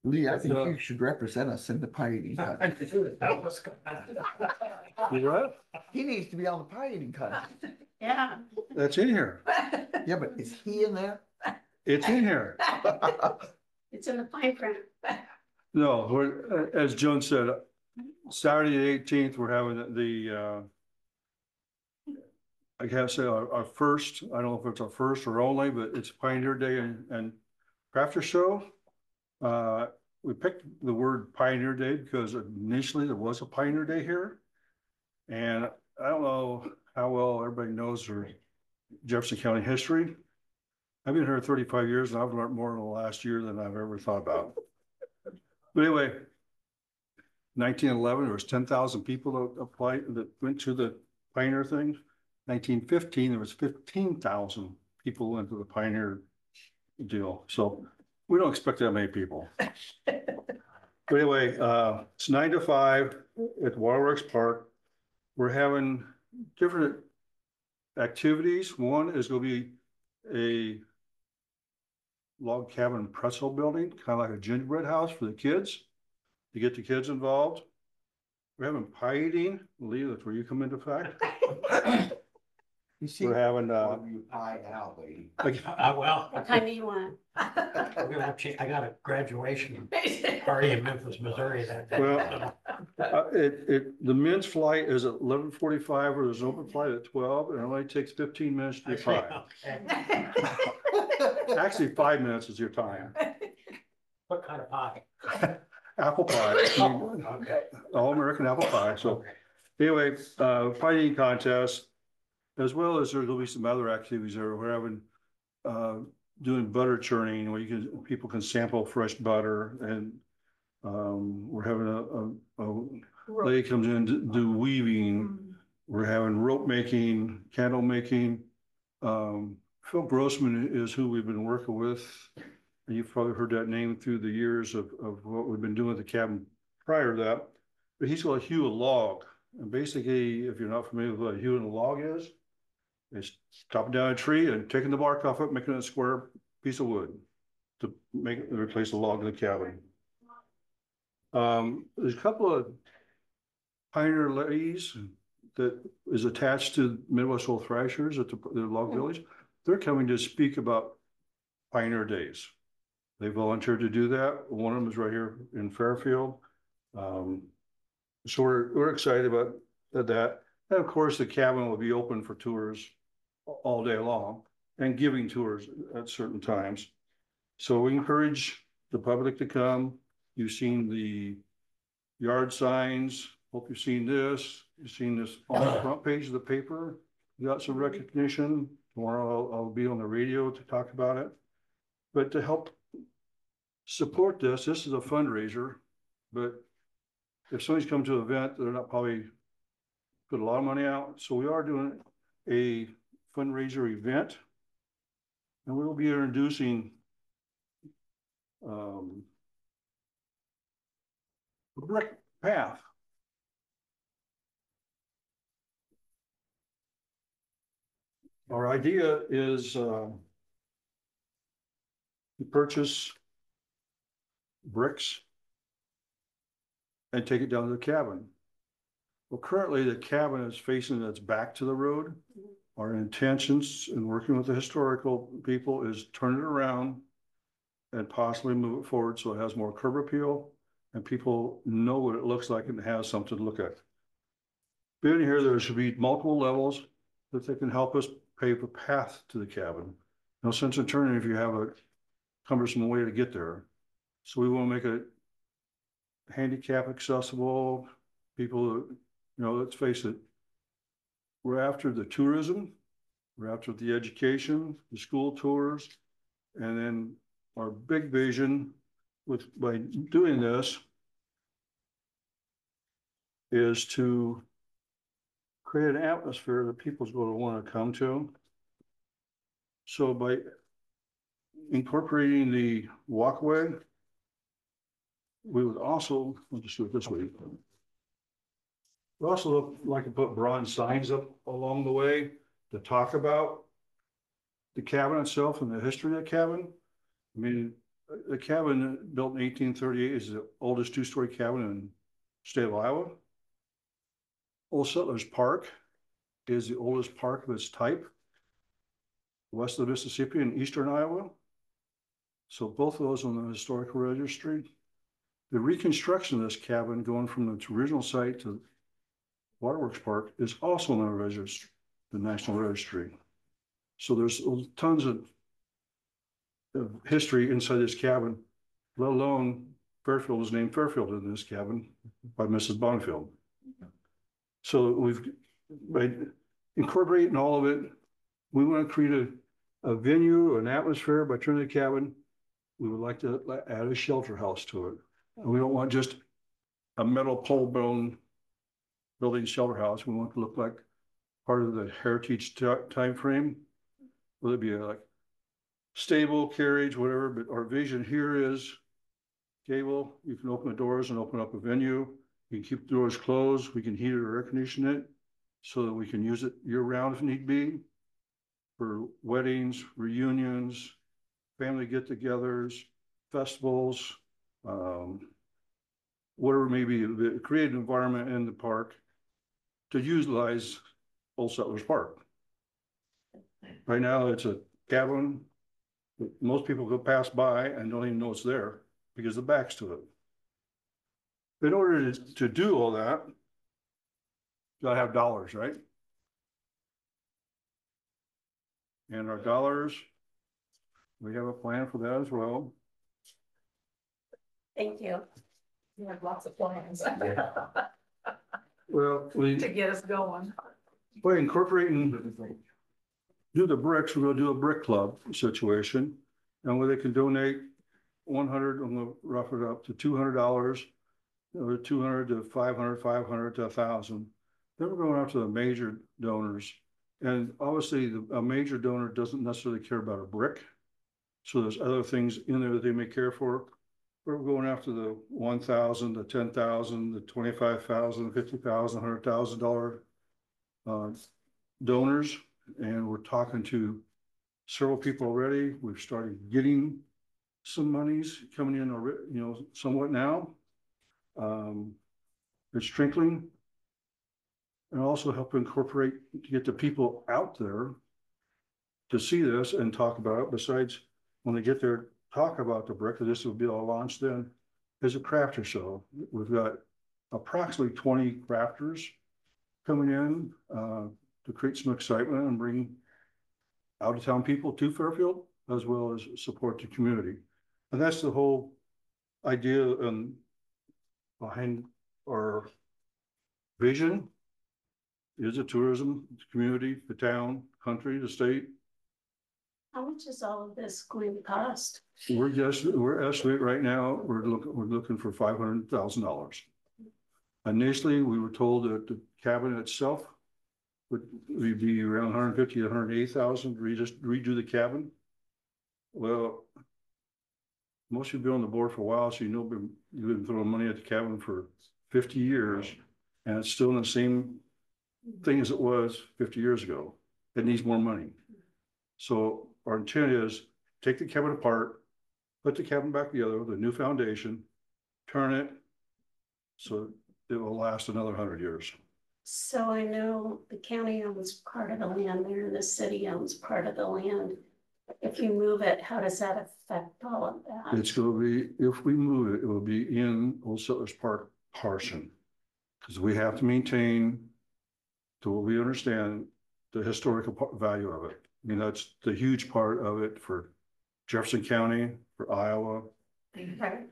Lee, I think you should represent us in the pie eating contest. You what? He needs to be on the pie eating contest. Yeah. That's in here. Yeah, but is he in there? It's in here. It's in the fine print. No, we're, as Joan said, Saturday the 18th, we're having the I can't say our first, I don't know if it's our first or only, but it's Pioneer Day and Crafter Show. We picked the word Pioneer Day because initially there was a Pioneer Day here. And I don't know how well everybody knows their Jefferson County history. I've been here 35 years and I've learned more in the last year than I've ever thought about. But anyway, 1911, there was 10,000 people that applied, that went to the Pioneer thing. 1915, there was 15,000 people went to the Pioneer deal. So we don't expect that many people. But anyway, it's 9 to 5 at Waterworks Park. We're having different activities. One is going to be a log cabin pretzel building, kind of like a gingerbread house for the kids, to get the kids involved. We're having pie eating. Lee, that's where you come into fact. You see, We're having You pie out, lady. Well, What time do you want? we're gonna have I got a graduation party in Memphis, Missouri that day. Well, the men's flight is at 11:45, or there's an open flight at 12, and it only takes 15 minutes to I get see. pie. Okay. Actually, 5 minutes is your time. What kind of pie? Apple pie, Okay. all American apple pie. So anyway, pie eating contest, as well as there will be some other activities there. We're having doing butter churning, where people can sample fresh butter, and we're having a lady comes in to do weaving. We're having rope making, candle making. Phil Grossman is who we've been working with. And you've probably heard that name through the years of what we've been doing at the cabin prior to that. But he's going to hew a log. And basically, if you're not familiar with what a hewing a log is, it's chopping down a tree and taking the bark off it, making a square piece of wood to replace the log in the cabin. There's a couple of Pioneer ladies that is attached to Midwest Old Thrashers at the log village. They're coming to speak about Pioneer Days. They volunteered to do that. One of them is right here in Fairfield. So we're excited about that. And of course, the cabin will be open for tours all day long and giving tours at certain times. So we encourage the public to come. You've seen the yard signs. Hope you've seen this. You've seen this on the front page of the paper. got some recognition. Tomorrow I'll be on the radio to talk about it. But to help support this is a fundraiser, but if somebody's come to an event, they're not probably put a lot of money out. So we are doing a fundraiser event. And we will be introducing brick path. Our idea is to purchase bricks and take it down to the cabin. Well, currently the cabin is facing its back to the road. Our intentions in working with the historical people is turn it around and possibly move it forward so it has more curb appeal and people know what it looks like and has something to look at. Being here, there should be multiple levels that they can help us pave a path to the cabin. No sense in turning if you have a cumbersome way to get there. So we want to make it handicap accessible. People, let's face it, we're after the tourism, we're after the education, the school tours, and then our big vision by doing this is to create an atmosphere that people's going to want to come to. So by incorporating the walkway, we would also, I'll just do it this way. We also like to put bronze signs up along the way to talk about the cabin itself and the history of the cabin. I mean, the cabin built in 1838 is the oldest two-story cabin in the state of Iowa. Old Settlers Park is the oldest park of its type west of the Mississippi in eastern Iowa. So both of those on the historical registry. The reconstruction of this cabin going from its original site to Waterworks Park is also on the registry, the National Registry. So there's tons of history inside this cabin, let alone Fairfield was named Fairfield in this cabin by Mrs. Bonfield. So by incorporating all of it, we want to create a venue, an atmosphere by turning the cabin. We would like to add a shelter house to it. And we don't want just a metal pole bone building shelter house. We want it to look like part of the heritage time frame. Whether it be like stable, carriage, whatever, but our vision here is cable. You can open the doors and open up a venue. You can keep the doors closed. We can heat it or air condition it so that we can use it year round if need be for weddings, reunions, family get-togethers, festivals, whatever may be, create an environment in the park to utilize Old Settlers Park. Right now, it's a cabin. Most people go pass by and don't even know it's there because the back's to it. In order to do all that, you gotta have dollars, right? And our dollars, we have a plan for that as well. Thank you. You have lots of plans. Well, To get us going. by incorporating, do the bricks, we're gonna do a brick club situation. And where they can donate 100, I'm gonna rough it up to $200, or 200 to 500, 500 to 1,000. Then we're going after the major donors. And obviously a major donor doesn't necessarily care about a brick. So there's other things in there that they may care for. We're going after the 1,000, the 10,000, the 25,000, 50,000, $100,000 donors. And we're talking to several people already. We've started getting some monies coming in, somewhat now. It's trickling. And also help incorporate to get the people out there to see this and talk about it. Besides, when they get there, talk about the brick, this will be all launched then, is a crafter show. We've got approximately 20 crafters coming in to create some excitement and bring out of town people to Fairfield, as well as support the community. And that's the whole idea behind our vision is a tourism community, the town, country, the state. How much is all of this going to cost? We're estimating right now, we're looking for $500,000. Initially, we were told that the cabin itself would be around 150 to 180,000, redo the cabin. Well, most of you have been on the board for a while, so you know, you've been throwing money at the cabin for 50 years, and it's still in the same thing as it was 50 years ago. It needs more money. So our intent is take the cabin apart, put the cabin back together with a new foundation, turn it so it will last another 100 years. So I know the county owns part of the land there and the city owns part of the land. If you move it, how does that affect all of that? It's going to be, if we move it, it will be in Old Settlers Park portion. Because we have to maintain, to what we understand, the historical value of it. I mean, that's the huge part of it for Jefferson County, for Iowa, Okay.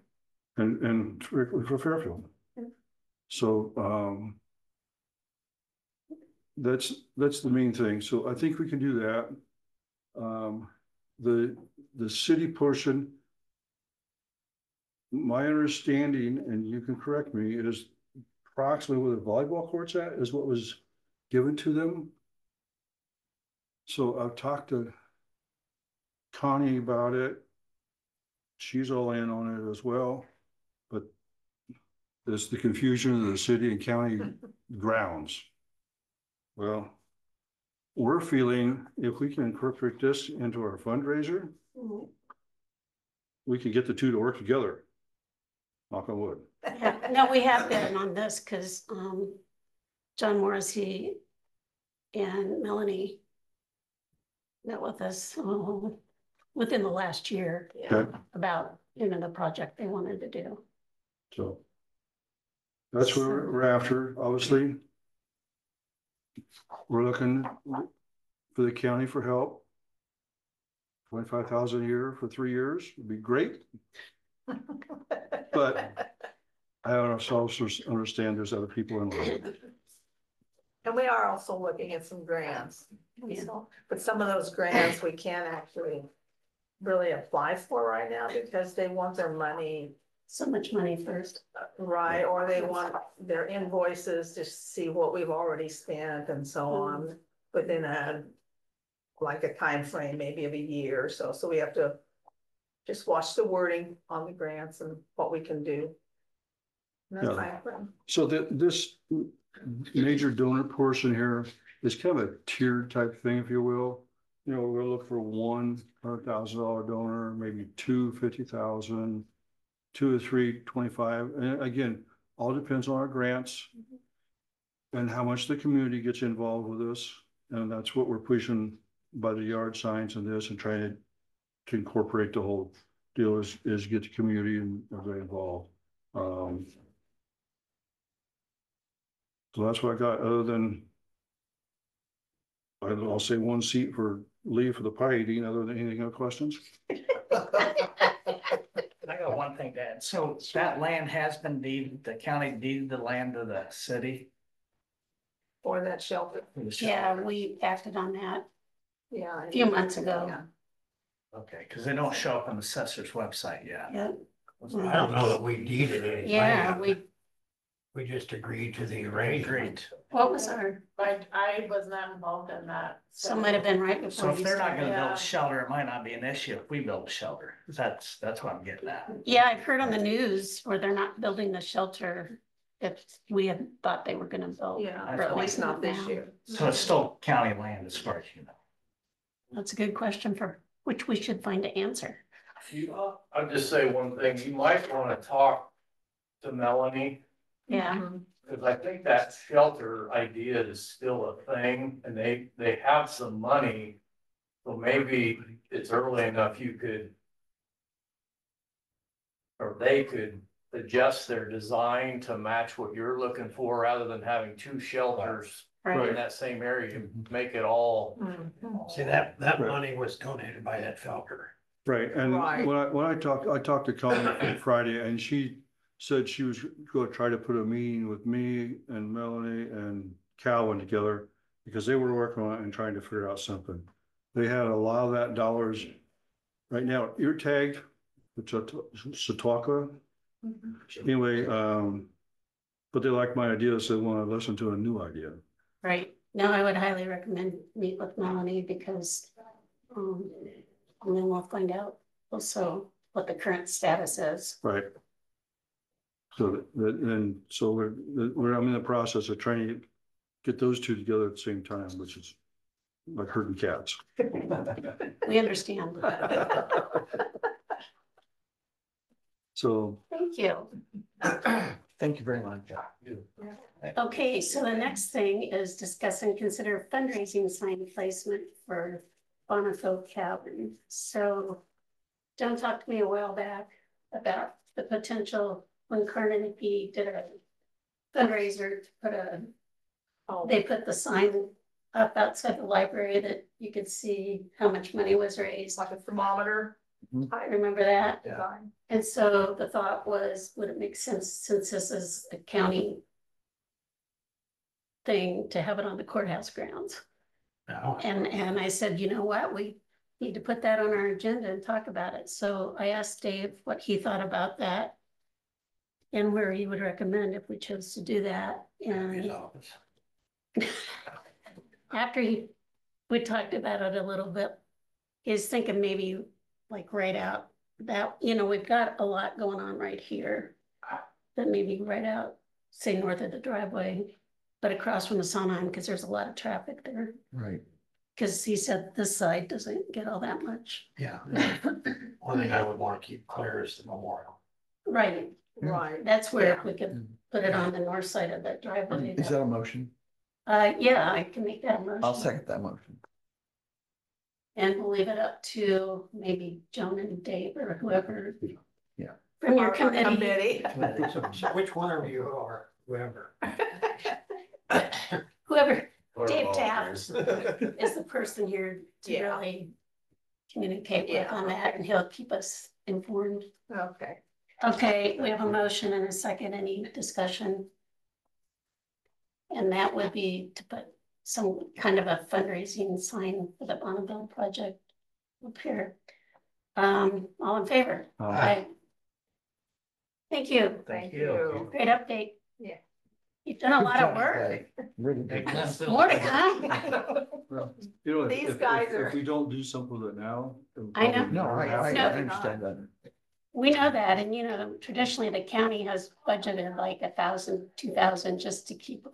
and for Fairfield. So that's the main thing. So I think we can do that. The city portion, my understanding, and you can correct me, is approximately where the volleyball court's at is what was given to them. So I've talked to Connie about it. She's all in on it as well, but there's the confusion of the city and county grounds. Well, we're feeling if we can incorporate this into our fundraiser, we can get the two to work together. Knock on wood. Yeah, no, we have been on this because John Morrissey and Melanie met with us within the last year about, the project they wanted to do. So that's where we're after. Obviously, we're looking for the county for help. 25,000 a year for 3 years would be great. But I also understand there's other people involved. And we are also looking at some grants, but some of those grants we can't actually really apply for right now because they want their money. So much money first. Right, or they want their invoices to see what we've already spent and so on within a time frame, maybe of a year or so. So we have to just watch the wording on the grants and what we can do. So this major donor portion here is kind of a tiered type thing, if you will. We'll look for $100,000 donor, maybe 2 50,000, 2 or 3 25. And again, all depends on our grants and how much the community gets involved with us. And that's what we're pushing by the yard signs and this and trying to incorporate the whole deal is get the community and everybody involved. So that's what I got, other than I'll say 1 seat for Lee for the pie eating, other than anything other questions? I got one thing to add. So that land has been deeded, the county deeded the land to the city. For that shelter. Yeah, we acted on that Yeah. a few months ago. Yeah. Okay, because they don't show up on the assessor's website yet. Yeah. I don't know that we deeded any Yeah, land. We just agreed to the arrangement. what was our, I was not involved in that. so might have been right before. So if you they're not started. gonna build a shelter, it might not be an issue if we build a shelter. That's what I'm getting at. Yeah, I've heard on the news where they're not building the shelter if we had thought they were gonna build. Yeah, or at least not this now. year. So it's still county land as far as you know. That's a good question for which we should find an answer. I'll just say one thing, you might wanna talk to Melanie, Yeah, cause I think that shelter idea is still a thing, and they have some money. So maybe it's early enough you could. Or they could adjust their design to match what you're looking for, rather than having 2 shelters in right. that same area, make it all. See, that money was donated by that Felker. Right, and Right. when I talked to Connie on Friday, and she said she was gonna try to put a meeting with me and Melanie and Calvin together because they were working on it and trying to figure out something. They had a lot of that dollars right now ear tagged, which is Satawka. Anyway, but they like my idea, so they want to listen to a new idea. Right, now I would highly recommend meet with Melanie because, and then we'll find out also what the current status is. Right. So I'm in the process of trying to get those two together at the same time, which is like herding cats. We understand. So. Thank you. Thank you very much. Okay, so the next thing is discuss and consider fundraising sign placement for Bonneville Cabin. So John talked to me a while back about the potential when Carnegie did a fundraiser to put they put the sign up outside the library that you could see how much money was raised. Like a thermometer. I remember that. Yeah. And so the thought was, would it make sense, since this is a county thing, to have it on the courthouse grounds? No. And I said, you know what, we need to put that on our agenda and talk about it. So I asked Dave what he thought about that and where he would recommend if we chose to do that. And after we talked about it a little bit, he's thinking maybe like right out that, we've got a lot going on right here, that maybe right out, say north of the driveway, but across from the Sondheim, because there's a lot of traffic there. Right. Because he said this side doesn't get all that much. Yeah. One thing I would want to keep clear is the memorial. Right. Right. That's where if we could put it on the north side of that driveway. Is that a motion? Yeah, I can make that a motion. I'll second that motion. And we'll leave it up to maybe Joan and Dave or whoever. Yeah. From your Our committee. So which one of you are whoever? Whoever, Dave Taft is the person here to Yeah. really communicate with Yeah. on that, and he'll keep us informed. Okay. Okay, we have a motion and a second. Any discussion? And that would be to put some kind of a fundraising sign for the Bonneville project up here. All in favor? Aye. Thank you. Thank you. Great update. Yeah. You've done a lot of work. Really good. More to come. Well, you know, These guys are- if we don't do something with it now. it'll I know. probably No, never I happen. No. understand that. We know that, and traditionally the county has budgeted like 1,000, 2,000 just to keep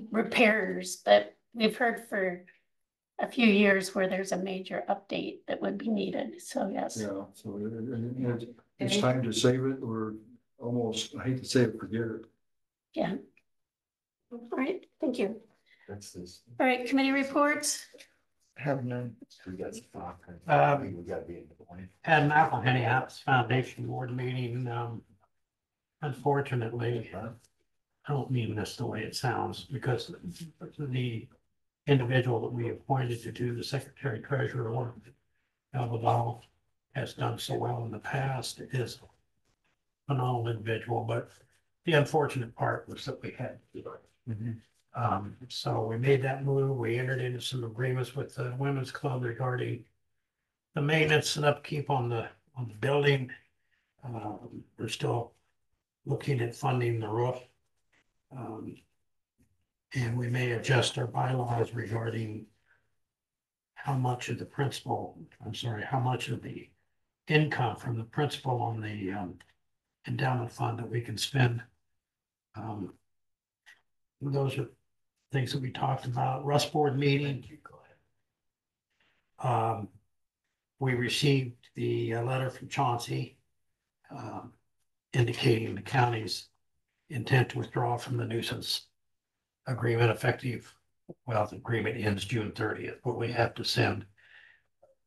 repairs, but we've heard for a few years where there's a major update that would be needed, so yes. Yeah, so it's time to save it or almost, I hate to say it, forget it. Yeah. All right, thank you. That's this. All right, committee reports. Have none. We got. Um, We gotta be in the point. Had an Allegheny House Foundation board meeting, unfortunately, I don't mean this the way it sounds, because the individual that we appointed to do the secretary treasurer work, Alvadal, has done so well in the past, is a phenomenal individual, but the unfortunate part was that we had to do it. So we made that move. We entered into some agreements with the Women's Club regarding the maintenance and upkeep on the building. We're still looking at funding the roof. And we may adjust our bylaws regarding how much of the how much of the income from the principal on the endowment fund that we can spend. Those are things that we talked about. Rust board meeting. We received the letter from Chauncey indicating the county's intent to withdraw from the nuisance agreement effective. Well, the agreement ends June 30th, but we have to send,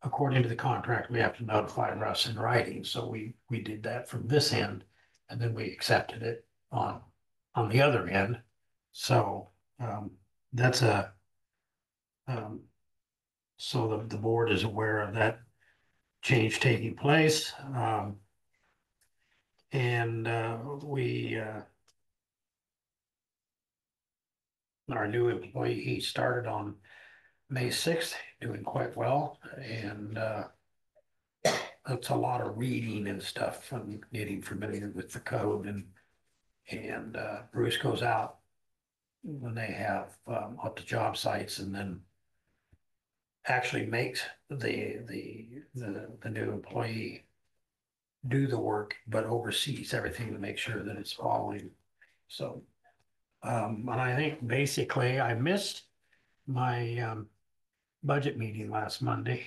according to the contract, we have to notify Russ in writing. So we did that from this end, and then we accepted it on the other end. So that's so the board is aware of that change taking place. And we our new employee, he started on May 6th, doing quite well, and it's a lot of reading and stuff and getting familiar with the code, and Bruce goes out when they have up to job sites, and then actually makes the new employee do the work, but oversees everything to make sure that it's following. So, and I think basically I missed my budget meeting last Monday.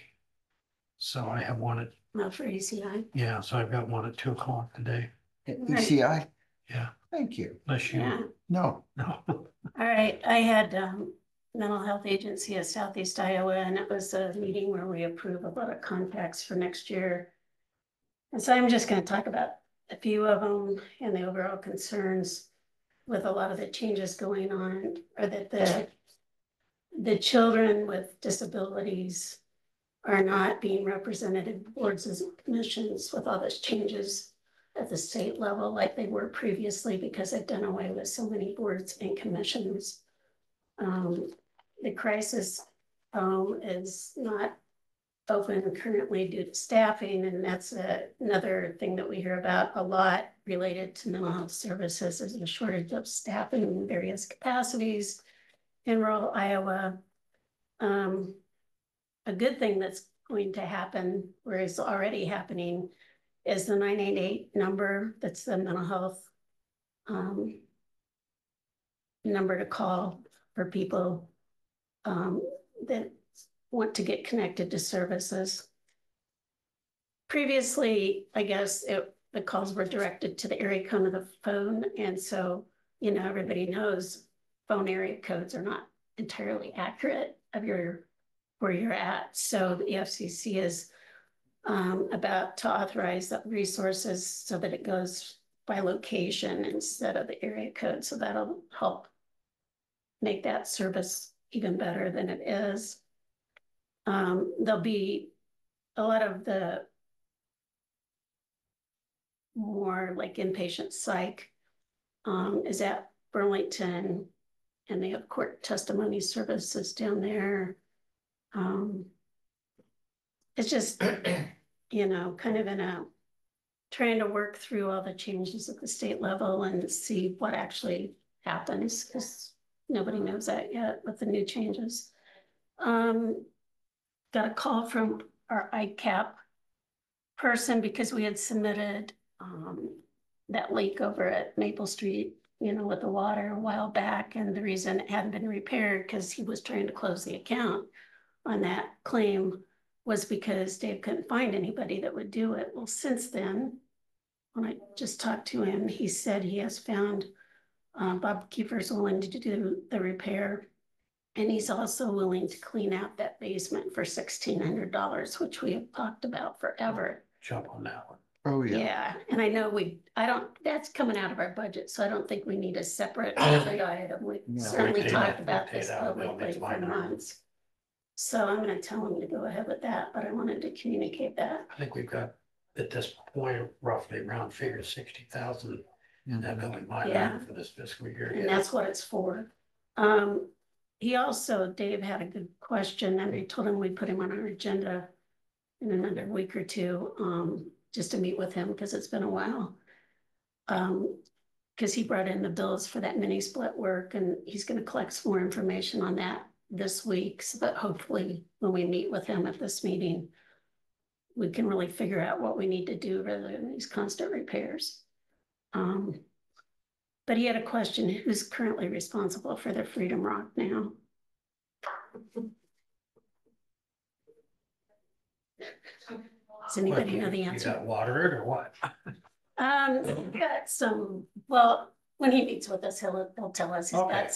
So I have one at, Not for ACI. yeah, so I've got one at 2 o'clock today. At ECI, Yeah, thank you. unless you, Yeah. No, no. All right, I had Mental Health Agency of Southeast Iowa, and it was a meeting where we approve a lot of contracts for next year. And so I'm just gonna talk about a few of them and the overall concerns with a lot of the changes going on, or that the children with disabilities are not being represented in boards and commissions with all those changes at the state level like they were previously, because they've done away with so many boards and commissions. The crisis home is not open currently due to staffing, and that's another thing that we hear about a lot related to mental health services, is a shortage of staffing in various capacities in rural Iowa. A good thing that's going to happen, or is already happening, is the 988 number. That's the mental health number to call for people that want to get connected to services. Previously, I guess the calls were directed to the area code of the phone, and so, you know, everybody knows phone area codes are not entirely accurate of where you're at. So the FCC is about to authorize the resources so that it goes by location instead of the area code. So that'll help make that service even better than it is. There'll be a lot of the more like inpatient psych is at Burlington, and they have court testimony services down there. It's just, you know, kind of trying to work through all the changes at the state level and see what actually happens, because nobody knows that yet with the new changes. Got a call from our ICAP person because we had submitted that leak over at Maple Street, you know, with the water a while back, and the reason it hadn't been repaired because he was trying to close the account on that claim was because Dave couldn't find anybody that would do it. Well, since then, when I just talked to him, he said he has found Bob Kiefer's willing to do the repair, and he's also willing to clean out that basement for $1,600, which we have talked about forever. Jump on that one. oh yeah. Yeah, and I know that's coming out of our budget, so I don't think we need a separate item. We No. certainly Take talked that- about take this that out of the publicly next for line item. months. So I'm gonna tell him to go ahead with that, but I wanted to communicate that. I think we've got at this point roughly round figure 60,000 in that building line Yeah. item for this fiscal year. And that's what it's for. He also, Dave had a good question, and I told him we'd put him on our agenda in another week or two, just to meet with him, because it's been a while. Because he brought in the bills for that mini split work, and he's gonna collect some more information on that this week, so that hopefully when we meet with him at this meeting, we can really figure out what we need to do rather than these constant repairs. But he had a question, who's currently responsible for the Freedom Rock now? Does anybody know the You answer? got water it or what? Got some, well, when he meets with us, he'll tell us, he's Okay. got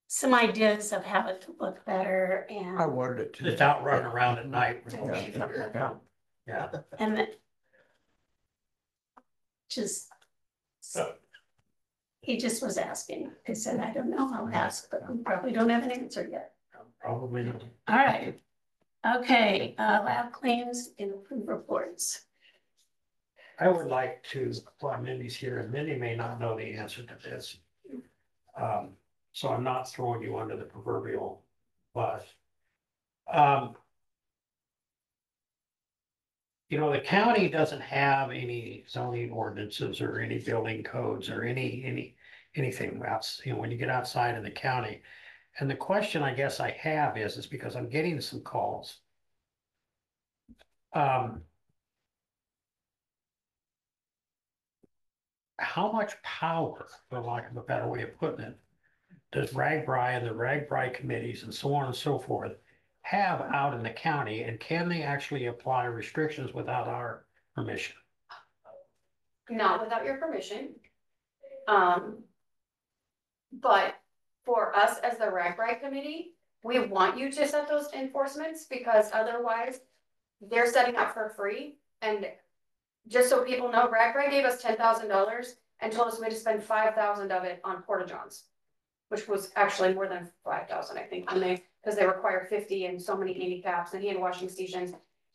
some ideas of how it could look better, I and, wanted it to. It's out running around at night. Yeah. Yeah. and then just, he just was asking. I said, I don't know, I'll ask, but we probably don't have an answer yet. Probably not. All right. Okay, lab claims and approved reports. I would like to, while Mindy's here, and Mindy may not know the answer to this. So I'm not throwing you under the proverbial bus. You know, the county doesn't have any zoning ordinances or any building codes or anything else, you know, when you get outside of the county. And the question I guess I have is because I'm getting some calls. How much power, for lack of a better way of putting it, does RAGBRAI and the RAGBRAI committees and so on and so forth have out in the county, and can they actually apply restrictions without our permission? Not without your permission. But for us as the RAGBRAI committee, we want you to set those enforcements because otherwise they're setting up for free. And just so people know, RAGBRAI gave us $10,000 and told us we had to spend 5,000 of it on porta johns, which was actually more than 5,000, I think, because they require 50 and so many handicaps and hand washing stations.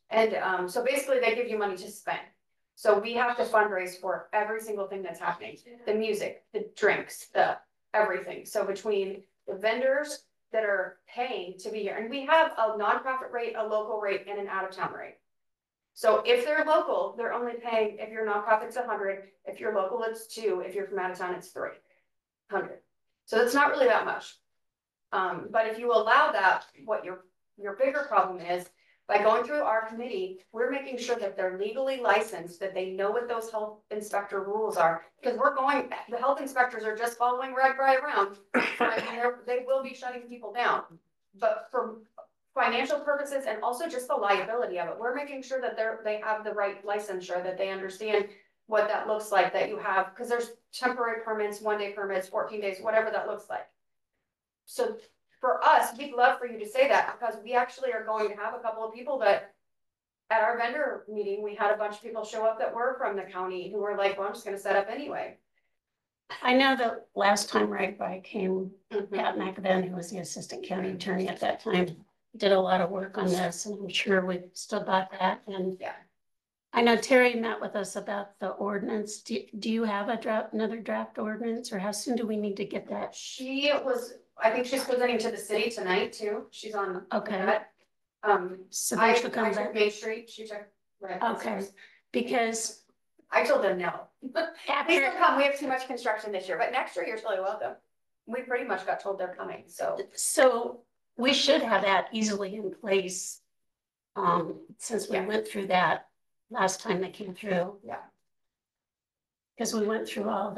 And so basically they give you money to spend. So we have to fundraise for every single thing that's happening, the music, the drinks, the everything. So between the vendors that are paying to be here, and we have a nonprofit rate, a local rate, and an out-of-town rate. So if they're local, they're only paying, if your nonprofit's 100, if you're local, it's 2, if you're from out of town, it's 300. So it's not really that much. But if you allow that, what your bigger problem is, by going through our committee, we're making sure that they're legally licensed, that they know what those health inspector rules are. Because the health inspectors are just following RAGBRAI around. They will be shutting people down. But for financial purposes and also just the liability of it, we're making sure that they have the right licensure, that they understand what that looks like, that you have, because there's temporary permits, 1-day permits, 14 days, whatever that looks like. So for us, we'd love for you to say that, because we actually are going to have a couple of people that at our vendor meeting, we had a bunch of people show up that were from the county who were like, well, I'm just going to set up anyway. I know that last time RAGBRAI came, Pat McAvan, who was the assistant county attorney at that time, did a lot of work on this, and I'm sure we've still got that. And yeah, I know Terry met with us about the ordinance. Do you have another draft ordinance, or how soon do we need to get that? I think she's presenting to the city tonight too. She's on. Okay. That. So I took Main Street. She took. Right. Okay, because I told them no. after Please don't come. We have too much construction this year, but next year you're totally welcome. We pretty much got told they're coming. So we should have that easily in place. Since we went through that last time they came through. Yeah. Because we went through all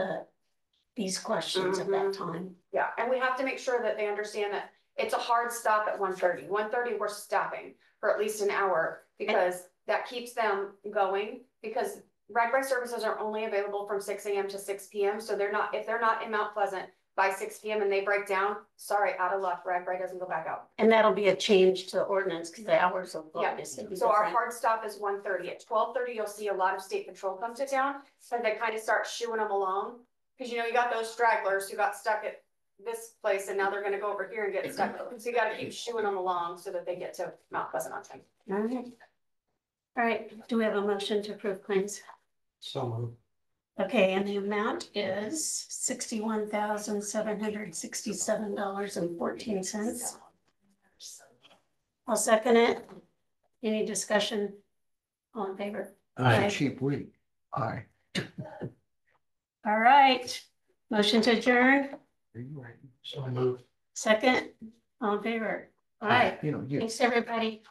these questions at that time. Yeah, and we have to make sure that they understand that it's a hard stop at 1:30. 1:30, we're stopping for at least an hour because that keeps them going, because RAGBRAI services are only available from 6 a.m. to 6 p.m. So if they're not in Mount Pleasant by 6 p.m. and they break down, sorry, out of luck, RAGBRAI doesn't go back out. And that'll be a change to the ordinance because the hours will obviously be different. Our hard stop is 1:30. At 12:30, you'll see a lot of state patrol come to town, so they kind of start shooing them along. Because you got those stragglers who got stuck at this place and now they're going to go over here and get stuck. So you got to keep shooing them along so that they get to Mount Pleasant on time. All right. All right. Do we have a motion to approve claims? So moved. Okay, and the amount is $61,767.14. I'll second it. Any discussion? All in favor? It's a cheap week. Aye. All right, motion to adjourn. So moved. Second, all in favor? All right, You know, thanks, everybody.